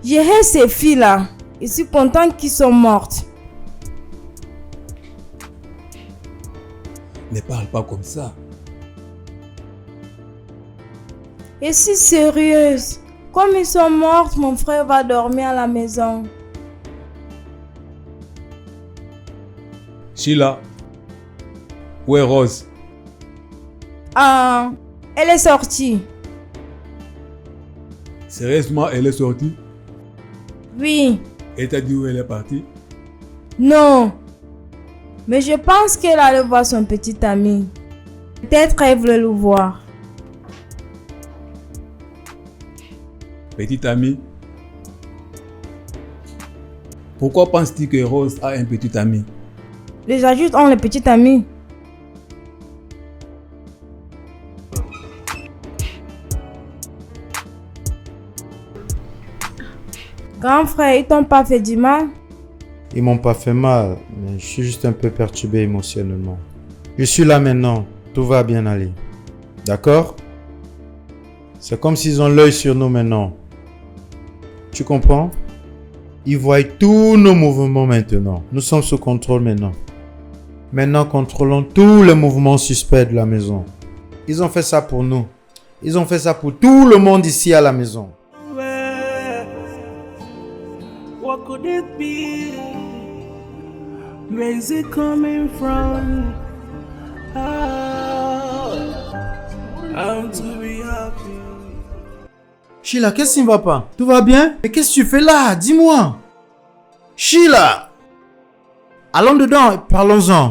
J'ai ces filles-là. Je suis contente qu'ils sont mortes. Ne parle pas comme ça. Je suis sérieuse. Comme ils sont mortes, mon frère va dormir à la maison. Sheila, où est Rose? Ah, elle est sortie. Sérieusement, elle est sortie? Oui. Elle t'a dit où elle est partie? Non. Mais je pense qu'elle allait voir son petit ami. Peut-être elle voulait le voir. Petit ami? Pourquoi penses-tu que Rose a un petit ami? Les adultes ont les petits amis. Grand frère, ils t'ont pas fait du mal? Ils m'ont pas fait mal, mais je suis juste un peu perturbé émotionnellement. Je suis là maintenant, tout va bien aller. D'accord? C'est comme s'ils ont l'œil sur nous maintenant. Tu comprends? Ils voient tous nos mouvements maintenant. Nous sommes sous contrôle maintenant. Maintenant, contrôlons tous les mouvements suspects de la maison. Ils ont fait ça pour nous. Ils ont fait ça pour tout le monde ici à la maison. What could it be? Where is it coming from? I'm to be happy. Sheila, qu'est-ce qui ne va pas? Tout va bien? Mais qu'est-ce que tu fais là? Dis-moi. Sheila! Allons dedans et parlons-en.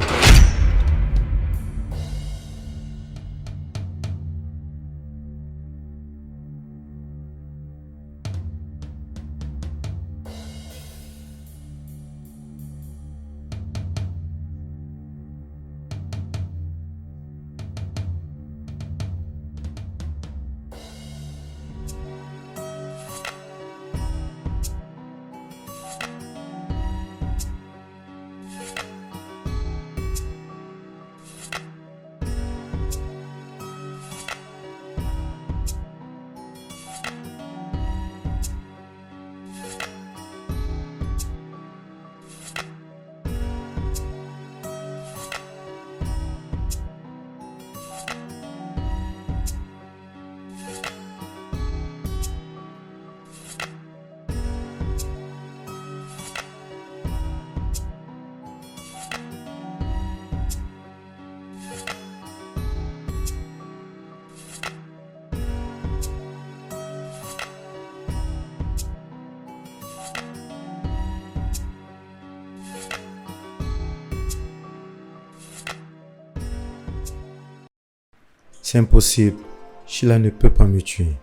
C'est impossible. Sheila ne peut pas me tuer.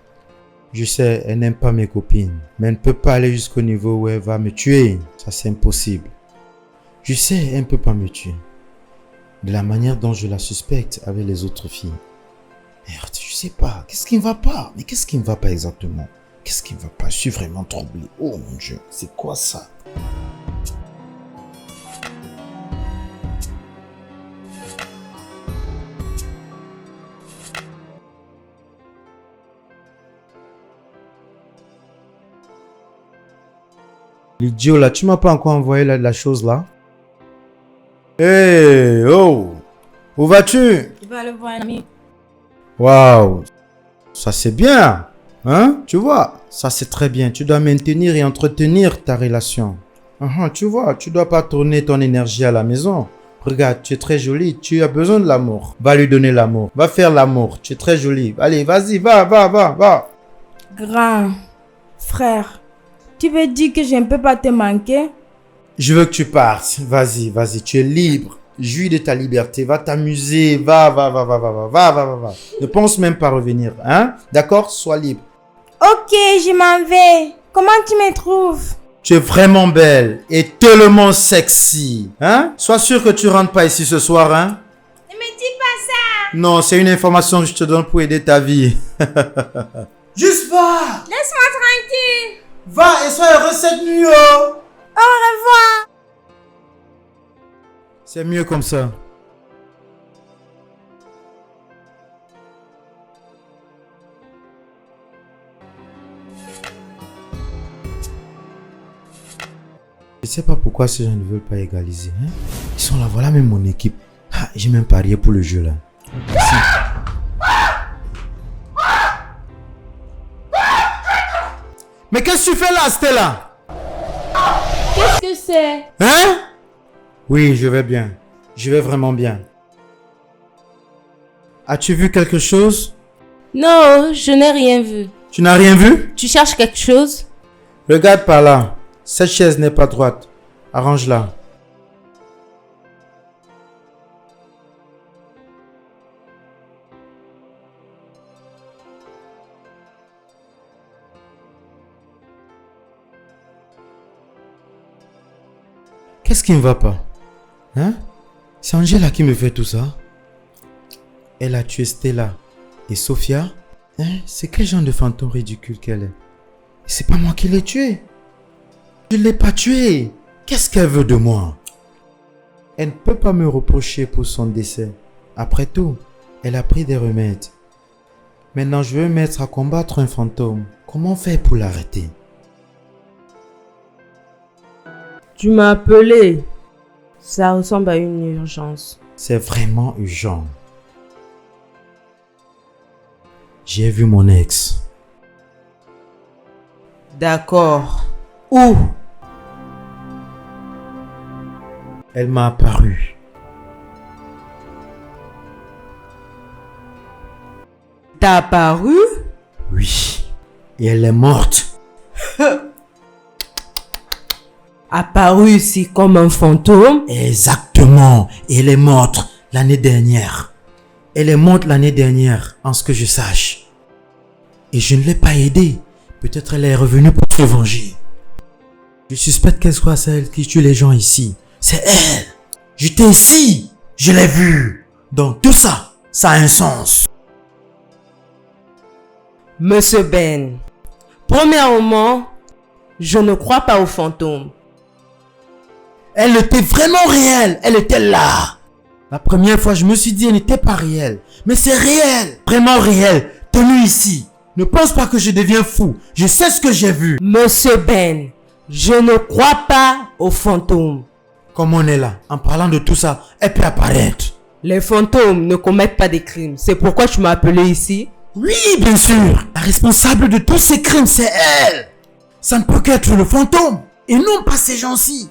Je sais, elle n'aime pas mes copines, mais elle ne peut pas aller jusqu'au niveau où elle va me tuer. Ça, c'est impossible. Je sais, elle ne peut pas me tuer. De la manière dont je la suspecte avec les autres filles. Merde, je sais pas. Qu'est-ce qui ne va pas? Mais qu'est-ce qui ne va pas exactement? Qu'est-ce qui ne va pas? Je suis vraiment troublé. Oh mon Dieu, c'est quoi ça? L'idiot là, tu m'as pas encore envoyé la chose là? Hey, oh! Où vas-tu? Je vais aller voir un ami. Waouh! Ça c'est bien! Hein? Tu vois? Ça c'est très bien. Tu dois maintenir et entretenir ta relation. Tu vois, tu dois pas tourner ton énergie à la maison. Regarde, tu es très jolie. Tu as besoin de l'amour. Va lui donner l'amour. Va faire l'amour. Tu es très jolie. Allez, vas-y, va. Grand frère, tu veux dire que je ne peux pas te manquer? Je veux que tu partes. Vas-y. Tu es libre. Jouis de ta liberté. Va t'amuser. Va. Ne pense même pas revenir. Hein? D'accord? Sois libre. Ok, je m'en vais. Comment tu me trouves? Tu es vraiment belle et tellement sexy. Hein? Sois sûr que tu rentres pas ici ce soir, hein? Ne me dis pas ça. Non, c'est une information que je te donne pour aider ta vie. Juste va! Laisse-moi tranquille. Va et sois heureux cette nuit, oh! Au revoir. C'est mieux comme ça. Je sais pas pourquoi ces gens ne veulent pas égaliser. Hein? Ils sont là, voilà même mon équipe. Ah, j'ai même parié pour le jeu là. Mais qu'est-ce que tu fais là, Stella? Qu'est-ce que c'est? Hein? Oui, je vais bien. Je vais vraiment bien. As-tu vu quelque chose? Non, je n'ai rien vu. Tu n'as rien vu? Tu cherches quelque chose? Regarde par là. Cette chaise n'est pas droite. Arrange-la. Qu'est-ce qui ne va pas? Hein? C'est Angela qui me fait tout ça. Elle a tué Stella. Et Sophia? Hein? C'est quel genre de fantôme ridicule qu'elle est? Et c'est pas moi qui l'ai tuée. Je ne l'ai pas tuée. Qu'est-ce qu'elle veut de moi? Elle ne peut pas me reprocher pour son décès. Après tout, elle a pris des remèdes. Maintenant, je veux me mettre à combattre un fantôme. Comment faire pour l'arrêter? Tu m'as appelé. Ça ressemble à une urgence. C'est vraiment urgent. J'ai vu mon ex. D'accord. Où? Elle m'a apparu. T'as apparu? Oui. Et elle est morte. Apparu ici comme un fantôme? Exactement. Et elle est morte l'année dernière. Elle est morte l'année dernière, en ce que je sache. Et je ne l'ai pas aidée. Peut-être elle est revenue pour se venger. Je suspecte qu'elle soit celle qui tue les gens ici. C'est elle. J'étais ici. Je l'ai vue. Donc tout ça, ça a un sens. Monsieur Ben, premièrement, je ne crois pas aux fantômes. Elle était vraiment réelle. Elle était là. La première fois, je me suis dit, elle n'était pas réelle. Mais c'est réel. Vraiment réel. Tenue ici. Ne pense pas que je deviens fou. Je sais ce que j'ai vu. Monsieur Ben, je ne crois pas aux fantômes. Comme on est là, en parlant de tout ça, elle peut apparaître. Les fantômes ne commettent pas des crimes. C'est pourquoi tu m'as appelé ici. Oui, bien sûr. La responsable de tous ces crimes, c'est elle. Ça ne peut qu'être le fantôme. Et non pas ces gens-ci.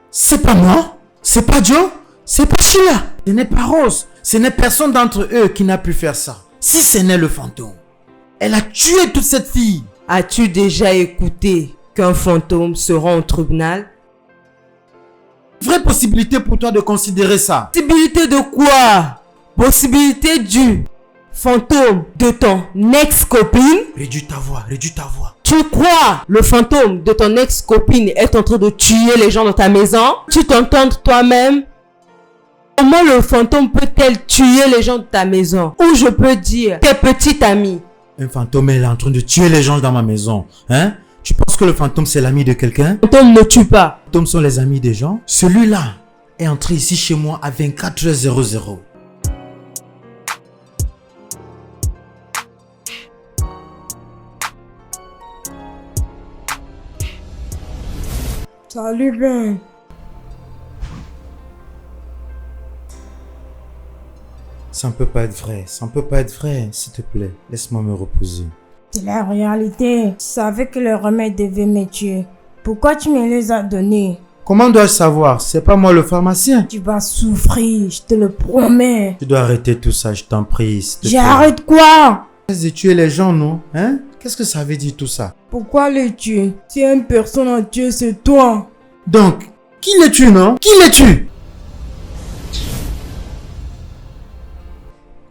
C'est pas moi. C'est pas Joe. C'est pas Sheila. Ce n'est pas Rose. Ce n'est personne d'entre eux qui n'a pu faire ça. Si ce n'est le fantôme. Elle a tué toute cette fille. As-tu déjà écouté qu'un fantôme se rend au tribunal? Vraie possibilité pour toi de considérer ça. Possibilité de quoi? Possibilité du fantôme de ton ex-copine? Réduis ta voix, réduis ta voix. Tu crois le fantôme de ton ex-copine est en train de tuer les gens dans ta maison? Tu t'entends toi-même? Comment le fantôme peut-elle tuer les gens de ta maison? Ou je peux dire tes petites amies? Un fantôme est en train de tuer les gens dans ma maison. Hein? Tu penses que le fantôme c'est l'ami de quelqu'un? Le fantôme ne tue pas. Les fantômes sont les amis des gens. Celui-là est entré ici chez moi à 24h00. Salut Ben. Ça ne peut pas être vrai. Ça ne peut pas être vrai. S'il te plaît, laisse-moi me reposer. C'est la réalité. Je savais que le remède devait me tuer. Pourquoi tu me les as donnés? Comment dois-je savoir? C'est pas moi le pharmacien. Tu vas souffrir, je te le promets. Tu dois arrêter tout ça, je t'en prie. s'il te plaît. J'arrête quoi? De tuer les gens, non? Hein? Qu'est-ce que ça veut dire tout ça? Pourquoi les tuer? Si une personne a tué, c'est toi. Donc, qui les tue, non? Qui les tue?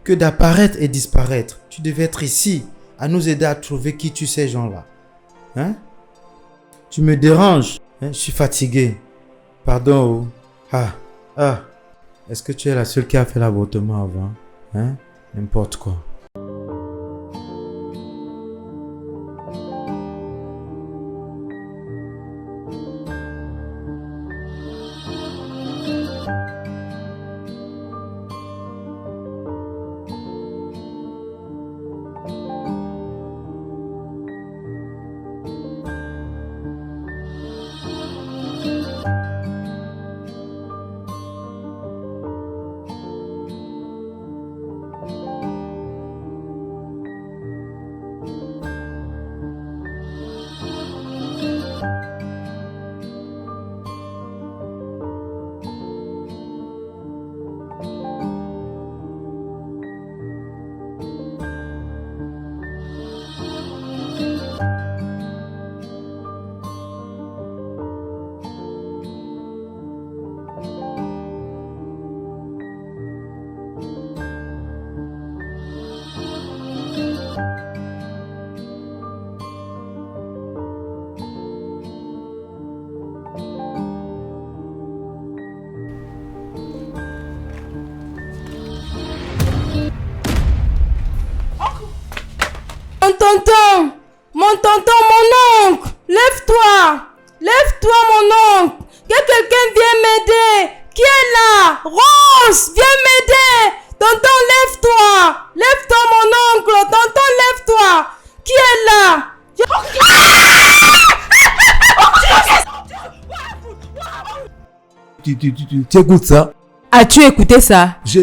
Que d'apparaître et disparaître. Tu devais être ici, à nous aider à trouver qui tue ces gens-là. Hein? Tu me déranges. Hein? Je suis fatigué. Pardon. Est-ce que tu es la seule qui a fait l'avortement avant? Hein? N'importe quoi. Mon tonton, mon oncle, lève-toi, mon tu écoutes ça? As-tu écouté ça? Je.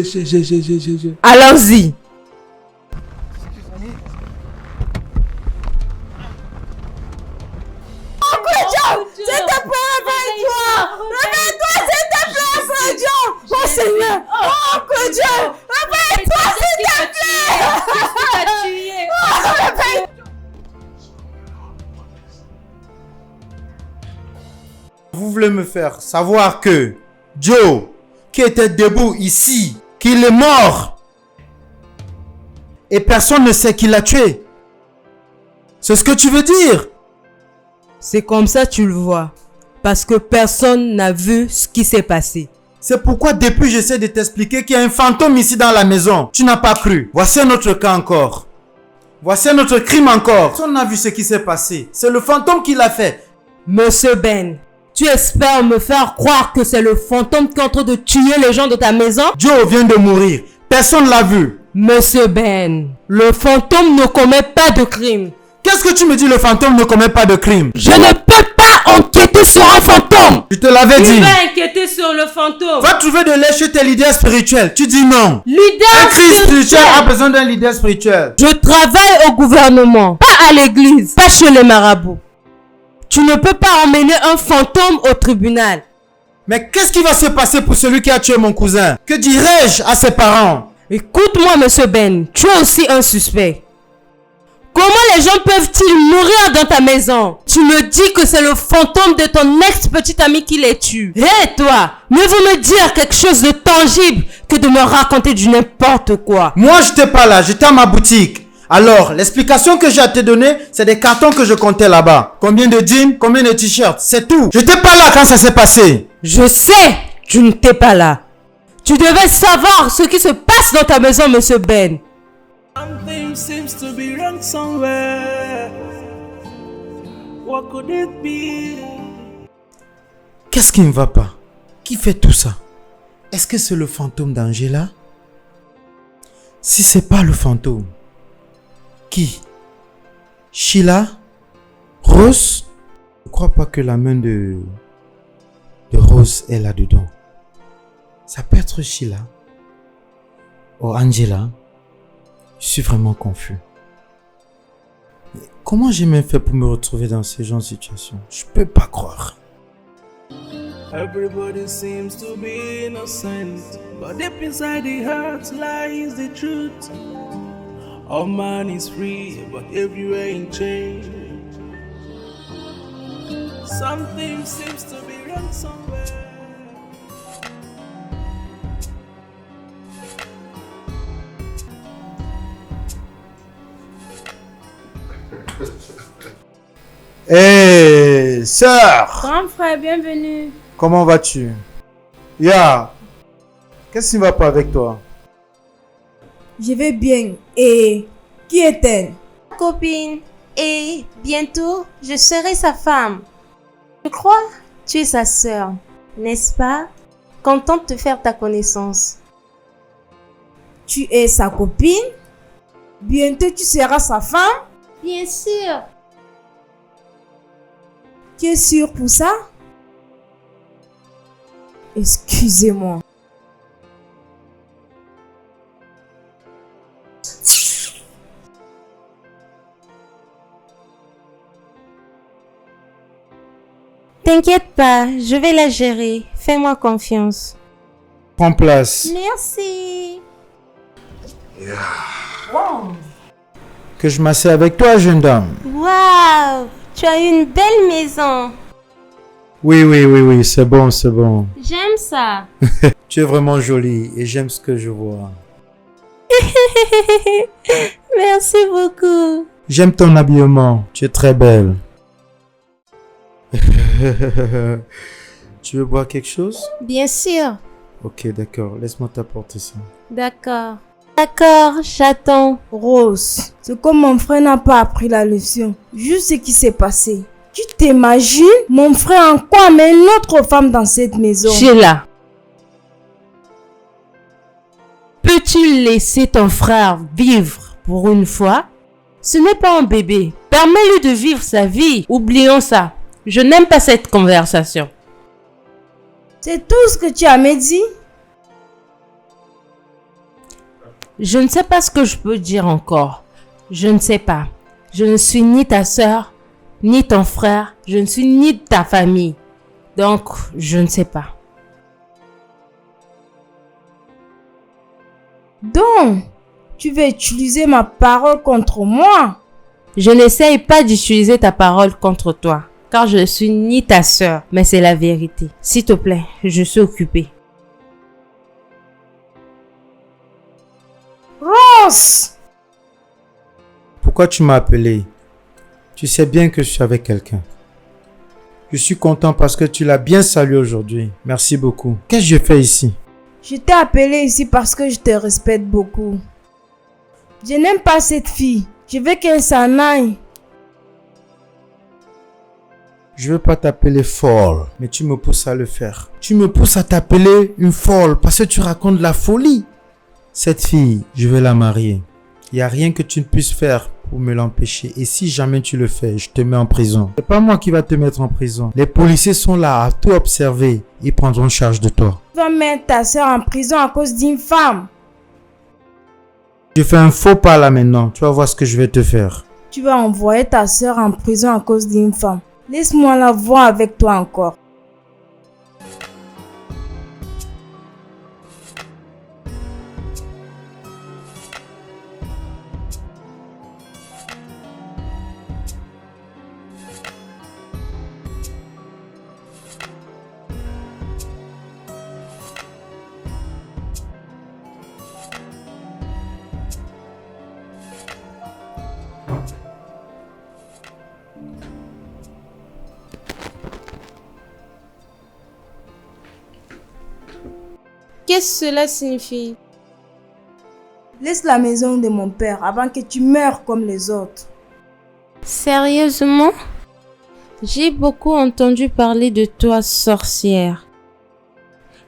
Allons-y. S'il te plaît, réveille-toi! Réveille-toi, s'il te plaît, Oncle John! Mon Seigneur! Oh, Oncle John! Réveille-toi, s'il te plaît! Vous voulez me faire savoir que Joe, qui était debout ici, qu'il est mort. Et personne ne sait qui l'a tué. C'est ce que tu veux dire? C'est comme ça tu le vois. Parce que personne n'a vu ce qui s'est passé. C'est pourquoi depuis j'essaie de t'expliquer qu'il y a un fantôme ici dans la maison. Tu n'as pas cru. Voici un autre cas encore. Voici un autre crime encore. Personne n'a vu ce qui s'est passé. C'est le fantôme qui l'a fait. Monsieur Ben, tu espères me faire croire que c'est le fantôme qui est en train de tuer les gens de ta maison? Joe vient de mourir. Personne ne l'a vu. Monsieur Ben, le fantôme ne commet pas de crime. Qu'est-ce que tu me dis, le fantôme ne commet pas de crime? Je ne peux pas enquêter sur un fantôme. Je te l'avais dit. Tu vas enquêter sur le fantôme. Va trouver de l'aide chez tes leaders spirituels. Tu dis non. Leader Un Christ spirituel spirituel. a besoin d'un leader spirituel. Je travaille au gouvernement, pas à l'église, pas chez les marabouts. Tu ne peux pas emmener un fantôme au tribunal. Mais qu'est-ce qui va se passer pour celui qui a tué mon cousin? Que dirais-je à ses parents? Écoute-moi, monsieur Ben, tu es aussi un suspect. Comment les gens peuvent-ils mourir dans ta maison? Tu me dis que c'est le fantôme de ton ex-petite amie qui les tue. Hé, toi, mieux vaut me dire quelque chose de tangible que de me raconter du n'importe quoi. Moi, je n'étais pas là, j'étais à ma boutique. Alors, l'explication que j'ai à te donner, c'est des cartons que je comptais là-bas. Combien de jeans, combien de t-shirts, c'est tout. J'étais pas là quand ça s'est passé. Je sais, tu n'étais pas là. Tu devais savoir ce qui se passe dans ta maison, monsieur Ben. Something seems to be wrong somewhere. What could it be? Qu'est-ce qui ne va pas? Qui fait tout ça? Est-ce que c'est le fantôme d'Angela? Si c'est pas le fantôme, qui? Sheila? Rose? Je crois pas que la main de Rose est là-dedans. Ça peut être Sheila. Oh, Angela. Je suis vraiment confus. Mais comment j'ai même fait pour me retrouver dans ce genre de situation? Je peux pas croire. Everybody seems to be innocent, but deep inside the heart lies the truth. All man is free, but everywhere in chains. Something seems to be wrong somewhere. Hé, sœur! Grand frère, bienvenue. Comment vas-tu? Qu'est-ce qui ne va pas avec toi? Je vais bien. Et qui est-elle? Copine, et bientôt, je serai sa femme. Je crois que tu es sa sœur, n'est-ce pas? Contente de faire ta connaissance. Tu es sa copine? Bientôt tu seras sa femme? Bien sûr. Tu es sûr pour ça? Excusez-moi. T'inquiète pas, je vais la gérer. Fais-moi confiance. Prends place. Merci. Que je m'assieds avec toi, jeune dame. Waouh, tu as une belle maison. Oui, c'est bon, c'est bon. J'aime ça. Tu es vraiment jolie et j'aime ce que je vois. Merci beaucoup. J'aime ton habillement, tu es très belle. Tu veux boire quelque chose? Bien sûr. Ok, d'accord, laisse-moi t'apporter ça. D'accord. D'accord, j'attends. Rose, c'est comme mon frère n'a pas appris la leçon. Juste ce qui s'est passé. Tu t'imagines mon frère encore met une autre femme dans cette maison? Sheila, peux-tu laisser ton frère vivre pour une fois? Ce n'est pas un bébé. Permets-lui de vivre sa vie. Oublions ça. Je n'aime pas cette conversation. C'est tout ce que tu as me dit? Je ne sais pas ce que je peux dire encore. Je ne sais pas. Je ne suis ni ta sœur, ni ton frère. Je ne suis ni de ta famille. Donc, je ne sais pas. Donc, tu veux utiliser ma parole contre moi? Je n'essaye pas d'utiliser ta parole contre toi, car je ne suis ni ta sœur, mais c'est la vérité. S'il te plaît, je suis occupée. Rose! Pourquoi tu m'as appelé? Tu sais bien que je suis avec quelqu'un. Je suis content parce que tu l'as bien salué aujourd'hui. Merci beaucoup. Qu'est-ce que je fais ici? Je t'ai appelé ici parce que je te respecte beaucoup. Je n'aime pas cette fille. Je veux qu'elle s'en aille. Je veux pas t'appeler folle, mais tu me pousses à le faire. Tu me pousses à t'appeler une folle parce que tu racontes de la folie. Cette fille, je vais la marier. Il n'y a rien que tu ne puisses faire pour me l'empêcher. Et si jamais tu le fais, je te mets en prison. C'est pas moi qui va te mettre en prison. Les policiers sont là à tout observer. Ils prendront charge de toi. Tu vas mettre ta soeur en prison à cause d'une femme. Je fais un faux pas là maintenant. Tu vas voir ce que je vais te faire. Tu vas envoyer ta soeur en prison à cause d'une femme. Laisse-moi la voir avec toi encore. Qu'est-ce que cela signifie? Laisse la maison de mon père avant que tu meurs comme les autres. Sérieusement? J'ai beaucoup entendu parler de toi, sorcière.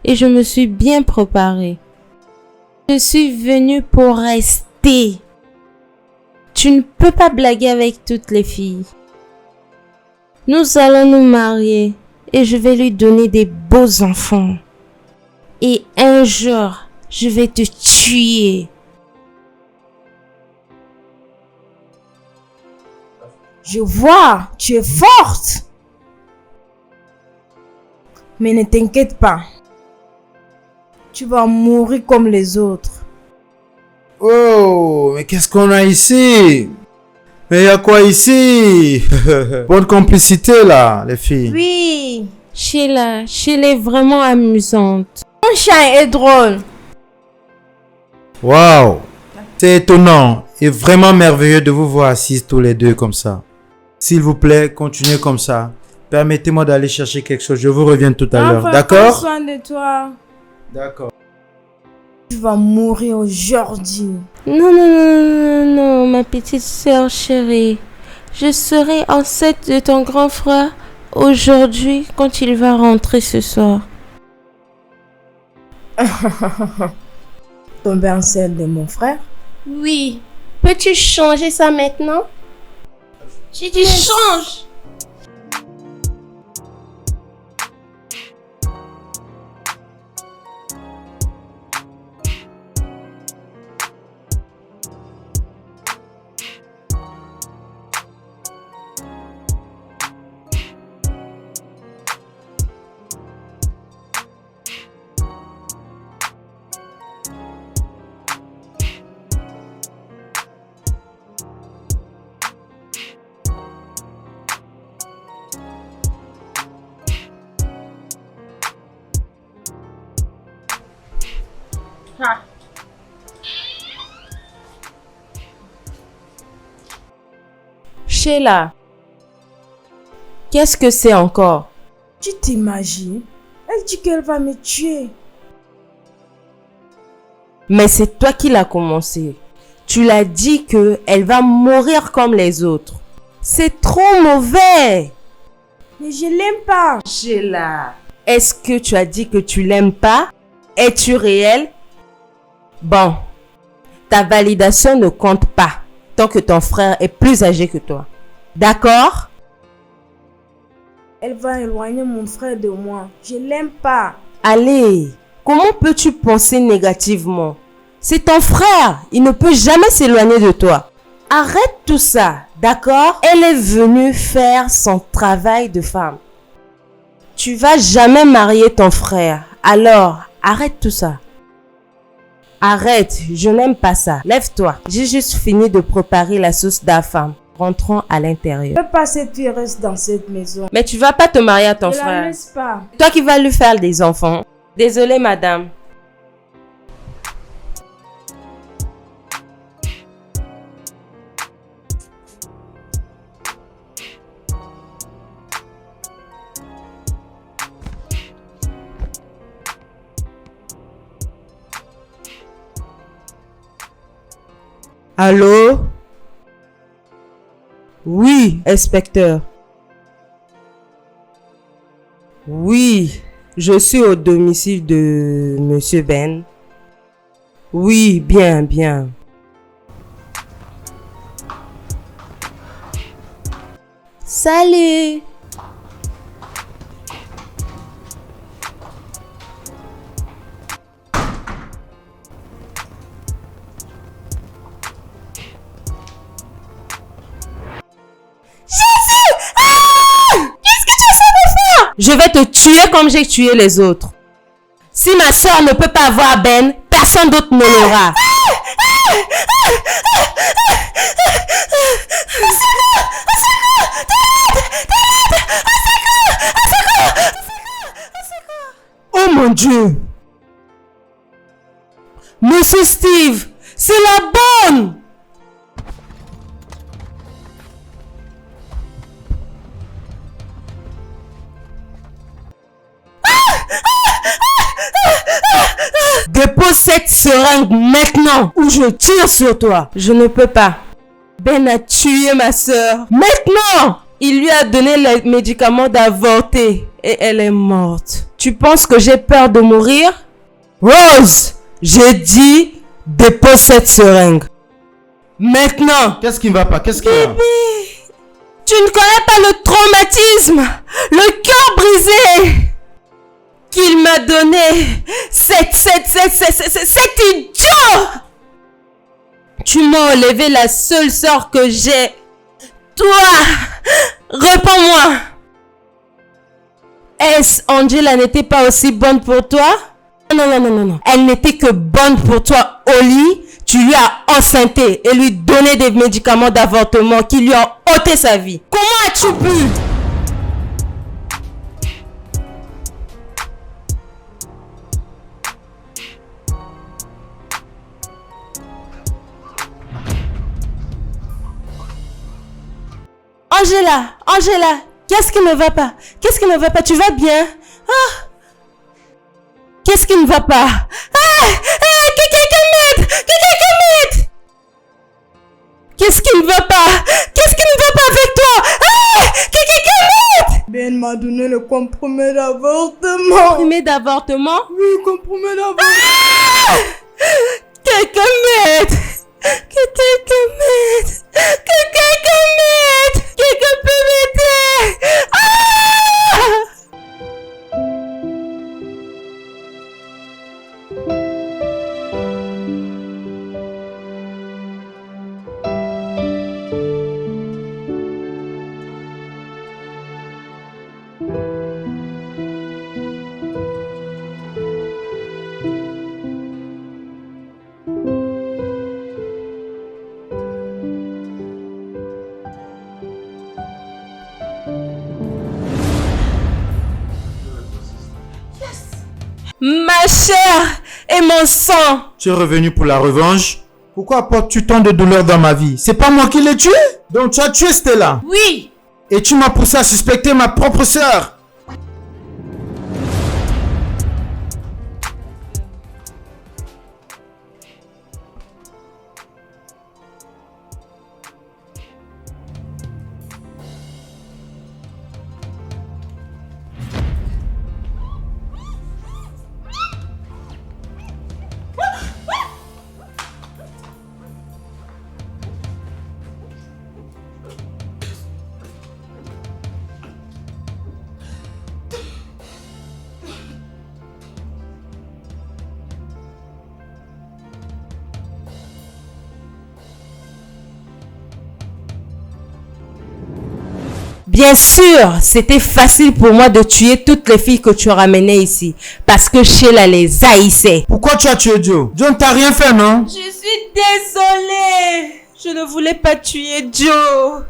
Et je me suis bien préparée. Je suis venue pour rester. Tu ne peux pas blaguer avec toutes les filles. Nous allons nous marier et je vais lui donner des beaux enfants. Et un jour, je vais te tuer. Je vois, tu es forte. Mais ne t'inquiète pas. Tu vas mourir comme les autres. Oh, mais qu'est-ce qu'on a ici? Mais il y a quoi ici? Bonne complicité là, les filles. Oui, Sheila est vraiment amusante. ton chien est drôle. Waouh! C'est étonnant et vraiment merveilleux de vous voir assises tous les deux comme ça. S'il vous plaît, continuez comme ça. Permettez-moi d'aller chercher quelque chose. Je vous reviens tout à l'heure. Enfin, prends D'accord? soin de toi. D'accord. Tu vas mourir aujourd'hui. Non, ma petite sœur chérie. Je serai enceinte de ton grand frère aujourd'hui quand il va rentrer ce soir. Tomber enceinte de mon frère? Oui. Peux-tu changer ça maintenant? J'ai dit change! Sheila, qu'est-ce que c'est encore? Tu t'imagines? Elle dit qu'elle va me tuer. Mais c'est toi qui l'as commencé. Tu l'as dit que elle va mourir comme les autres. C'est trop mauvais. Mais je l'aime pas. Sheila, est-ce que tu as dit que tu l'aimes pas? Es-tu réel? Bon, ta validation ne compte pas tant que ton frère est plus âgé que toi. D'accord? Elle va éloigner mon frère de moi. Je l'aime pas. Allez, comment peux-tu penser négativement? C'est ton frère, il ne peut jamais s'éloigner de toi. Arrête tout ça, d'accord? Elle est venue faire son travail de femme. Tu vas jamais marier ton frère, alors arrête tout ça. Arrête, je n'aime pas ça. Lève-toi, j'ai juste fini de préparer la sauce d'afam. Rentrons à l'intérieur. Je peux pas que tu restes dans cette maison. Mais tu vas pas te marier à ton Je la frère. laisse pas. Toi qui vas lui faire des enfants. Désolée, madame. Allô? Oui, inspecteur. Oui, je suis au domicile de Monsieur Ben. Oui, bien, bien. Salut! Je vais te tuer comme j'ai tué les autres. Si ma soeur ne peut pas avoir Ben, personne d'autre ne l'aura. Oh mon Dieu! Monsieur Steve, c'est la bonne! Dépose cette seringue maintenant ou je tire sur toi. Je ne peux pas. Ben a tué ma soeur. Maintenant! Il lui a donné les médicaments d'avorter et elle est morte. Tu penses que j'ai peur de mourir? Rose! J'ai dit dépose cette seringue. Maintenant! Qu'est-ce qui ne va pas? Qu'est-ce qui va? Tu ne connais pas le traumatisme, le cœur brisé qu'il m'a donné. Cet idiot! Tu m'as enlevé la seule sœur que j'ai. Toi, réponds-moi. Est-ce Angela n'était pas aussi bonne pour toi? Non. Elle n'était que bonne pour toi au lit. Tu lui as enceinté et lui donné des médicaments d'avortement qui lui ont ôté sa vie. Comment as-tu pu? Angela, qu'est-ce qui ne va pas? Qu'est-ce qui ne va pas? Tu vas bien? Ah! Qu'est-ce qui ne va pas? Que quelqu'un m'aide! Que quelqu'un m'aide! Qu'est-ce qui ne va pas? Qu'est-ce qui ne va pas avec toi? Que quelqu'un m'aide! Ben m'a donné le compromis d'avortement. Compromis d'avortement? Oui, compromis d'avortement. Quelqu'un m'aide! Que quelqu'un m'aide! Que quelqu'un m'aide! Quelqu'un peut m'aider! Ma chair et mon sang. Tu es revenu pour la revanche? Pourquoi apportes-tu tant de douleur dans ma vie? C'est pas moi qui l'ai tué? Donc tu as tué Stella? Oui. Et tu m'as poussé à suspecter ma propre sœur? Bien sûr, c'était facile pour moi de tuer toutes les filles que tu ramenais ici. Parce que Sheila les haïssait. Pourquoi tu as tué Joe? Joe ne t'a rien fait, non? Je suis désolée. Je ne voulais pas tuer Joe.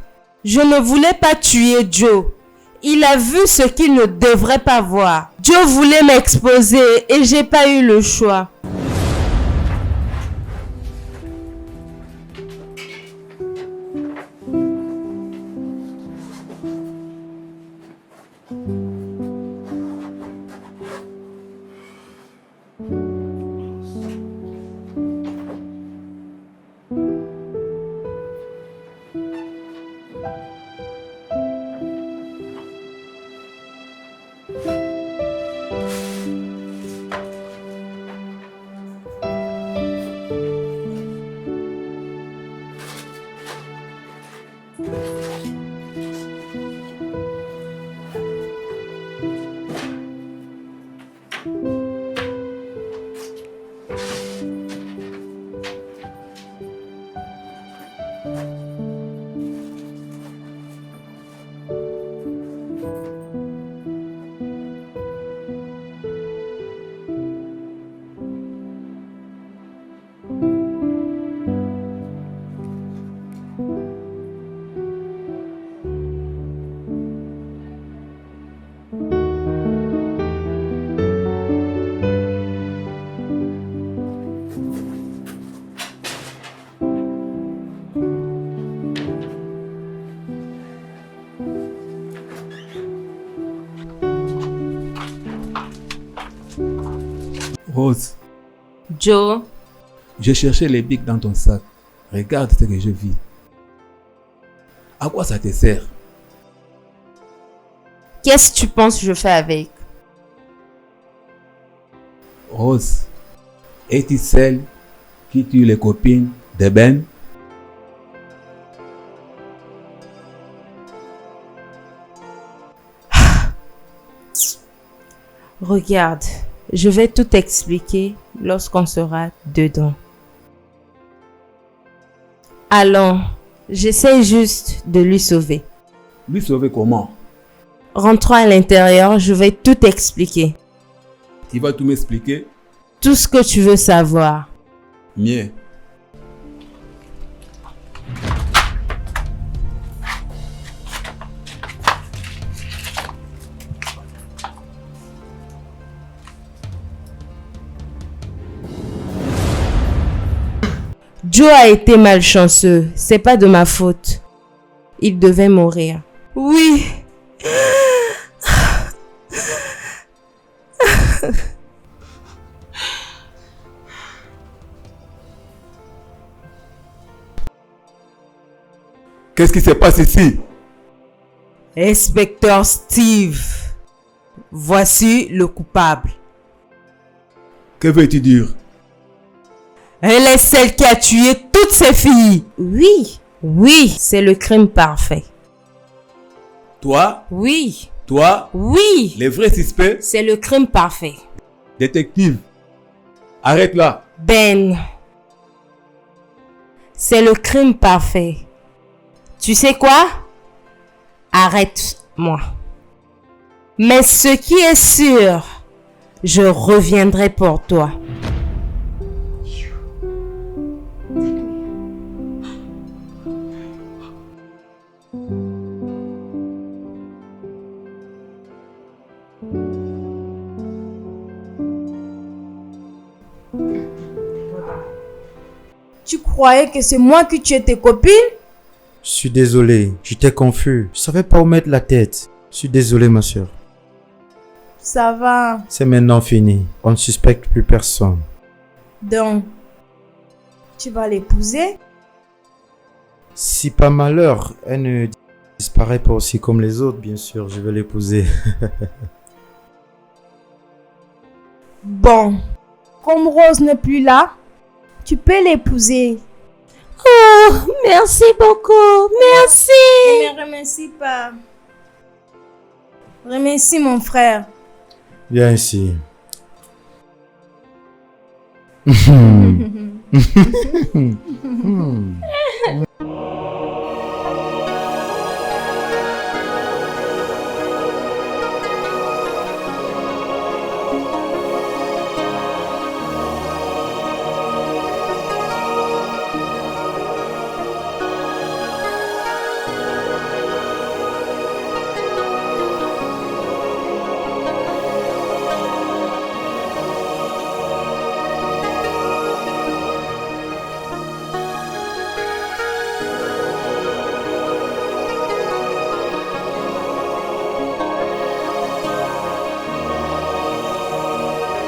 Je ne voulais pas tuer Joe. Il a vu ce qu'il ne devrait pas voir. Joe voulait m'exposer et j'ai pas eu le choix. Rose, Joe, j'ai cherché les bics dans ton sac. Regarde ce que je vis. À quoi ça te sert? qu'est-ce que tu penses que je fais avec? Rose, es-tu celle qui tue les copines de Ben? Regarde, je vais tout expliquer lorsqu'on sera dedans. Allons, j'essaie juste de lui sauver. Lui sauver comment? Rentrons à l'intérieur, je vais tout expliquer. Tu vas tout m'expliquer? Tout ce que tu veux savoir. Mieux. Joe a été malchanceux, c'est pas de ma faute. Il devait mourir. Oui. Qu'est-ce qui se passe ici? Inspecteur Steve, voici le coupable. Que veux-tu dire? Elle est celle qui a tué toutes ces filles. Oui, oui, c'est le crime parfait. Toi? Oui, Toi? oui, Les vrais suspects? c'est le crime parfait. Détective, arrête là. Ben, c'est le crime parfait. Tu sais quoi? Arrête-moi. Mais ce qui est sûr, je reviendrai pour toi. Tu croyais que c'est moi qui tuais tes copines? Je suis désolé, j'étais confus. Je savais pas où mettre la tête. Je suis désolé, ma soeur. Ça va. C'est maintenant fini. On ne suspecte plus personne. Donc, tu vas l'épouser? Si par malheur, elle ne disparaît pas aussi comme les autres, bien sûr, je vais l'épouser. Bon, comme Rose n'est plus là, tu peux l'épouser. Oh, merci beaucoup. Merci. Ne me remercie pas. Remercie mon frère. Viens ici.